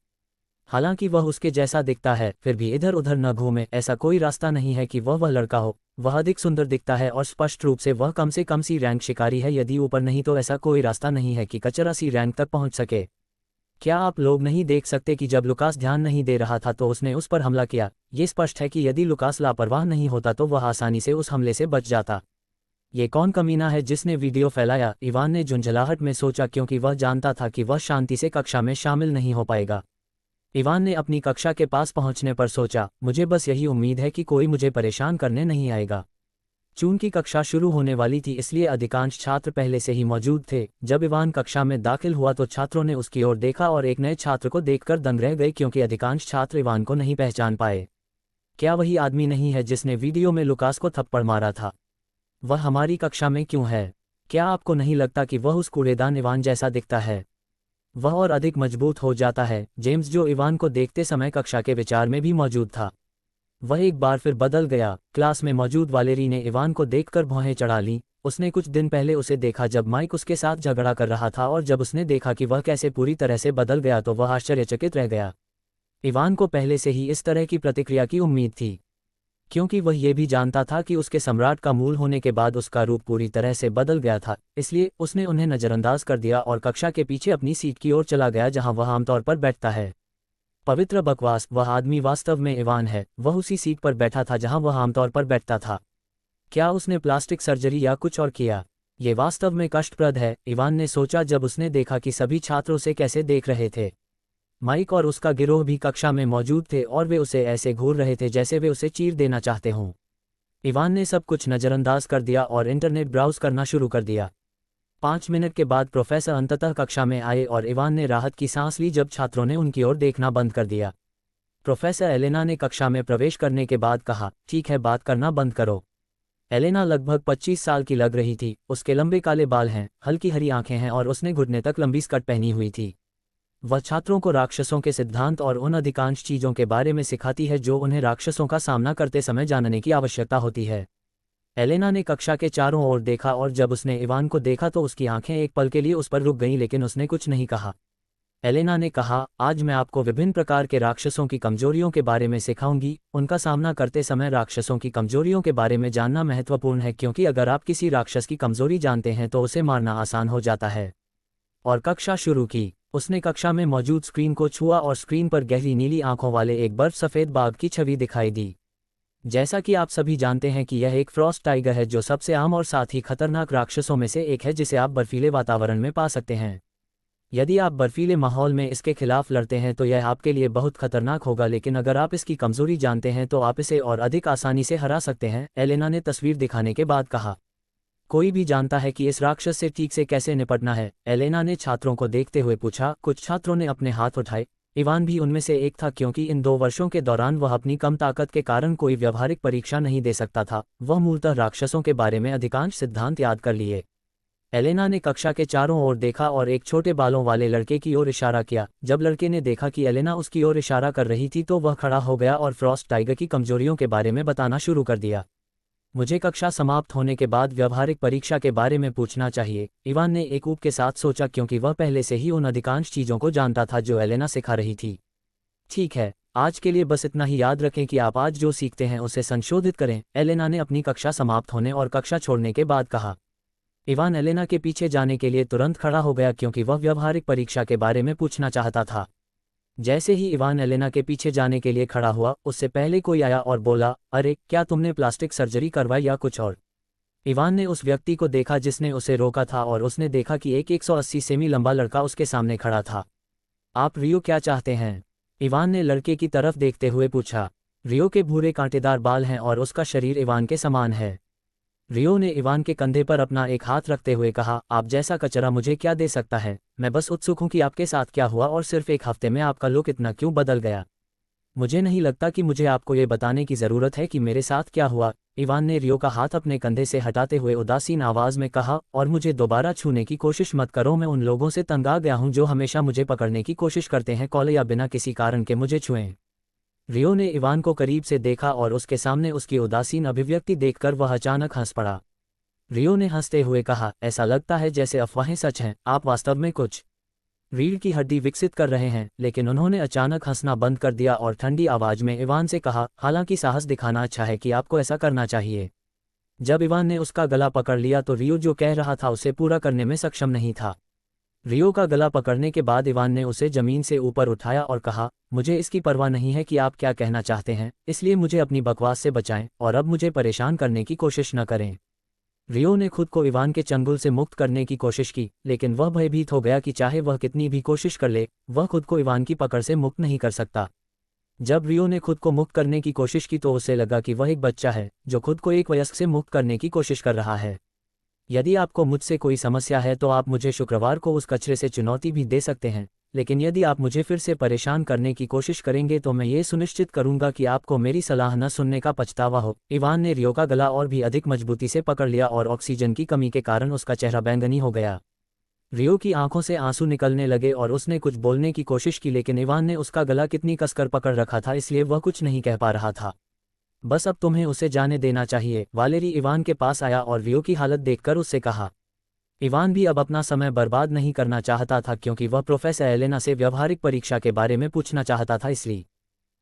हालांकि वह उसके जैसा दिखता है, फिर भी इधर उधर न घूमे। ऐसा कोई रास्ता नहीं है कि वह लड़का हो। वह अधिक सुंदर दिखता है और स्पष्ट रूप से वह कम से कम सी रैंक शिकारी है, यदि ऊपर नहीं तो ऐसा कोई रास्ता नहीं है कि कचरा सी रैंक तक पहुंच सके। क्या आप लोग नहीं देख सकते कि जब लुकास ध्यान नहीं दे रहा था तो उसने उस पर हमला किया? ये स्पष्ट है कि यदि लुकास लापरवाह नहीं होता तो वह आसानी से उस हमले से बच जाता। ये कौन कमीना है जिसने वीडियो फैलाया? इवान ने झुंझलाहट में सोचा क्योंकि वह जानता था कि वह शांति से कक्षा में शामिल नहीं हो पाएगा। इवान ने अपनी कक्षा के पास पहुंचने पर सोचा, मुझे बस यही उम्मीद है कि कोई मुझे परेशान करने नहीं आएगा। चूंकि कक्षा शुरू होने वाली थी इसलिए अधिकांश छात्र पहले से ही मौजूद थे। जब इवान कक्षा में दाखिल हुआ तो छात्रों ने उसकी ओर देखा और एक नए छात्र को देखकर दंग रह गए क्योंकि अधिकांश छात्र इवान को नहीं पहचान पाए। क्या वही आदमी नहीं है जिसने वीडियो में लुकास को थप्पड़ मारा था? वह हमारी कक्षा में क्यों है? क्या आपको नहीं लगता कि वह उस कूड़ेदान इवान जैसा दिखता है? वह और अधिक मजबूत हो जाता है। जेम्स जो इवान को देखते समय कक्षा के विचार में भी मौजूद था, वह एक बार फिर बदल गया। क्लास में मौजूद वालेरी ने इवान को देखकर भौहें चढ़ा लीं। उसने कुछ दिन पहले उसे देखा जब माइक उसके साथ झगड़ा कर रहा था और जब उसने देखा कि वह कैसे पूरी तरह से बदल गया तो वह आश्चर्यचकित रह गया। इवान को पहले से ही इस तरह की प्रतिक्रिया की उम्मीद थी, क्योंकि वह ये भी जानता था कि उसके सम्राट का मूल होने के बाद उसका रूप पूरी तरह से बदल गया था। इसलिए उसने उन्हें नज़रअंदाज कर दिया और कक्षा के पीछे अपनी सीट की ओर चला गया जहां वह आमतौर पर बैठता है। पवित्र बकवास, वह आदमी वास्तव में इवान है। वह उसी सीट पर बैठा था जहां वह आमतौर पर बैठता था। क्या उसने प्लास्टिक सर्जरी या कुछ और किया? ये वास्तव में कष्टप्रद है, इवान ने सोचा जब उसने देखा कि सभी छात्र उसे कैसे देख रहे थे। माइक और उसका गिरोह भी कक्षा में मौजूद थे और वे उसे ऐसे घूर रहे थे जैसे वे उसे चीर देना चाहते हों। इवान ने सब कुछ नज़रअंदाज कर दिया और इंटरनेट ब्राउज करना शुरू कर दिया। 5 मिनट के बाद प्रोफेसर अंततः कक्षा में आए और इवान ने राहत की सांस ली जब छात्रों ने उनकी ओर देखना बंद कर दिया। प्रोफेसर एलेना ने कक्षा में प्रवेश करने के बाद कहा, ठीक है, बात करना बंद करो। एलेना लगभग 25 साल की लग रही थी। उसके लंबे काले बाल हैं, हल्की हरी आंखें हैं और उसने घुटने तक लंबी स्कर्ट पहनी हुई थी। वह छात्रों को राक्षसों के सिद्धांत और उन अधिकांश चीज़ों के बारे में सिखाती है जो उन्हें राक्षसों का सामना करते समय जानने की आवश्यकता होती है। एलेना ने कक्षा के चारों ओर देखा और जब उसने इवान को देखा तो उसकी आंखें एक पल के लिए उस पर रुक गईं, लेकिन उसने कुछ नहीं कहा। एलेना ने कहा, आज मैं आपको विभिन्न प्रकार के राक्षसों की कमजोरियों के बारे में सिखाऊंगी। उनका सामना करते समय राक्षसों की कमजोरियों के बारे में जानना महत्वपूर्ण है, क्योंकि अगर आप किसी राक्षस की कमजोरी जानते हैं तो उसे मारना आसान हो जाता है। और कक्षा शुरू की। उसने कक्षा में मौजूद स्क्रीन को छुआ और स्क्रीन पर गहरी नीली आंखों वाले एक बर्फ सफ़ेद बाघ की छवि दिखाई दी। जैसा कि आप सभी जानते हैं कि यह एक फ्रॉस्ट टाइगर है, जो सबसे आम और साथ ही खतरनाक राक्षसों में से एक है जिसे आप बर्फीले वातावरण में पा सकते हैं। यदि आप बर्फीले माहौल में इसके खिलाफ लड़ते हैं तो यह आपके लिए बहुत खतरनाक होगा, लेकिन अगर आप इसकी कमजोरी जानते हैं तो आप इसे और अधिक आसानी से हरा सकते हैं, एलेना ने तस्वीर दिखाने के बाद कहा। कोई भी जानता है कि इस राक्षस से ठीक से कैसे निपटना है? एलेना ने छात्रों को देखते हुए पूछा। कुछ छात्रों ने अपने हाथ उठाए। इवान भी उनमें से एक था, क्योंकि इन 2 वर्षों के दौरान वह अपनी कम ताकत के कारण कोई व्यावहारिक परीक्षा नहीं दे सकता था। वह मूलतः राक्षसों के बारे में अधिकांश सिद्धांत याद कर लिए। एलेना ने कक्षा के चारों ओर देखा और एक छोटे बालों वाले लड़के की ओर इशारा किया। जब लड़के ने देखा कि एलेना उसकी ओर इशारा कर रही थी तो वह खड़ा हो गया और फ्रॉस्ट टाइगर की कमजोरियों के बारे में बताना शुरू कर दिया। मुझे कक्षा समाप्त होने के बाद व्यावहारिक परीक्षा के बारे में पूछना चाहिए, इवान ने एक ऊब के साथ सोचा, क्योंकि वह पहले से ही उन अधिकांश चीज़ों को जानता था जो एलेना सिखा रही थी। ठीक है, आज के लिए बस इतना ही याद रखें कि आप आज जो सीखते हैं उसे संशोधित करें, एलेना ने अपनी कक्षा समाप्त होने और कक्षा छोड़ने के बाद कहा। इवान एलेना के पीछे जाने के लिए तुरंत खड़ा हो गया, क्योंकि वह व्यावहारिक परीक्षा के बारे में पूछना चाहता था। जैसे ही इवान एलेना के पीछे जाने के लिए खड़ा हुआ, उससे पहले कोई आया और बोला, अरे, क्या तुमने प्लास्टिक सर्जरी करवाई या कुछ और? इवान ने उस व्यक्ति को देखा जिसने उसे रोका था और उसने देखा कि एक 180 सेमी लंबा लड़का उसके सामने खड़ा था। आप रियो क्या चाहते हैं? इवान ने लड़के की तरफ देखते हुए पूछा। रियो के भूरे कांटेदार बाल हैं और उसका शरीर इवान के समान है। रियो ने इवान के कंधे पर अपना एक हाथ रखते हुए कहा, आप जैसा कचरा मुझे क्या दे सकता है? मैं बस उत्सुक हूं कि आपके साथ क्या हुआ और सिर्फ एक हफ्ते में आपका लुक इतना क्यों बदल गया। मुझे नहीं लगता कि मुझे आपको ये बताने की ज़रूरत है कि मेरे साथ क्या हुआ, इवान ने रियो का हाथ अपने कंधे से हटाते हुए उदासीन आवाज़ में कहा, और मुझे दोबारा छूने की कोशिश मत करो। मैं उन लोगों से तंग आ गया हूं जो हमेशा मुझे पकड़ने की कोशिश करते हैं, कॉल या बिना किसी कारण के मुझे छुएं। रियो ने इवान को करीब से देखा और उसके सामने उसकी उदासीन अभिव्यक्ति देखकर वह अचानक हंस पड़ा। रियो ने हंसते हुए कहा, ऐसा लगता है जैसे अफवाहें सच हैं, आप वास्तव में कुछ रीढ़ की हड्डी विकसित कर रहे हैं। लेकिन उन्होंने अचानक हंसना बंद कर दिया और ठंडी आवाज में इवान से कहा, हालांकि साहस दिखाना अच्छा है कि आपको ऐसा करना चाहिए। जब इवान ने उसका गला पकड़ लिया तो रियो जो कह रहा था उसे पूरा करने में सक्षम नहीं था। रियो का गला पकड़ने के बाद इवान ने उसे जमीन से ऊपर उठाया और कहा, मुझे इसकी परवाह नहीं है कि आप क्या कहना चाहते हैं, इसलिए मुझे अपनी बकवास से बचाएं और अब मुझे परेशान करने की कोशिश न करें। रियो ने खुद को इवान के चंगुल से मुक्त करने की कोशिश की, लेकिन वह भयभीत हो गया कि चाहे वह कितनी भी कोशिश कर ले, वह खुद को इवान की पकड़ से मुक्त नहीं कर सकता। जब रियो ने खुद को मुक्त करने की कोशिश की तो उसे लगा कि वह एक बच्चा है जो खुद को एक वयस्क से मुक्त करने की कोशिश कर रहा है। यदि आपको मुझसे कोई समस्या है तो आप मुझे शुक्रवार को उस कचरे से चुनौती भी दे सकते हैं, लेकिन यदि आप मुझे फिर से परेशान करने की कोशिश करेंगे तो मैं ये सुनिश्चित करूंगा कि आपको मेरी सलाह न सुनने का पछतावा हो। इवान ने रियो का गला और भी अधिक मजबूती से पकड़ लिया और ऑक्सीजन की कमी के कारण उसका चेहरा बैंगनी हो गया। रियो की आंखों से आंसू निकलने लगे और उसने कुछ बोलने की कोशिश की, लेकिन इवान ने उसका गला कितनी कसकर पकड़ रखा था इसलिए वह कुछ नहीं कह पा रहा था। बस अब तुम्हें उसे जाने देना चाहिए। वालेरी इवान के पास आया और रियो की हालत देखकर उससे कहा। इवान भी अब अपना समय बर्बाद नहीं करना चाहता था, क्योंकि वह प्रोफेसर एलेना से व्यावहारिक परीक्षा के बारे में पूछना चाहता था, इसलिए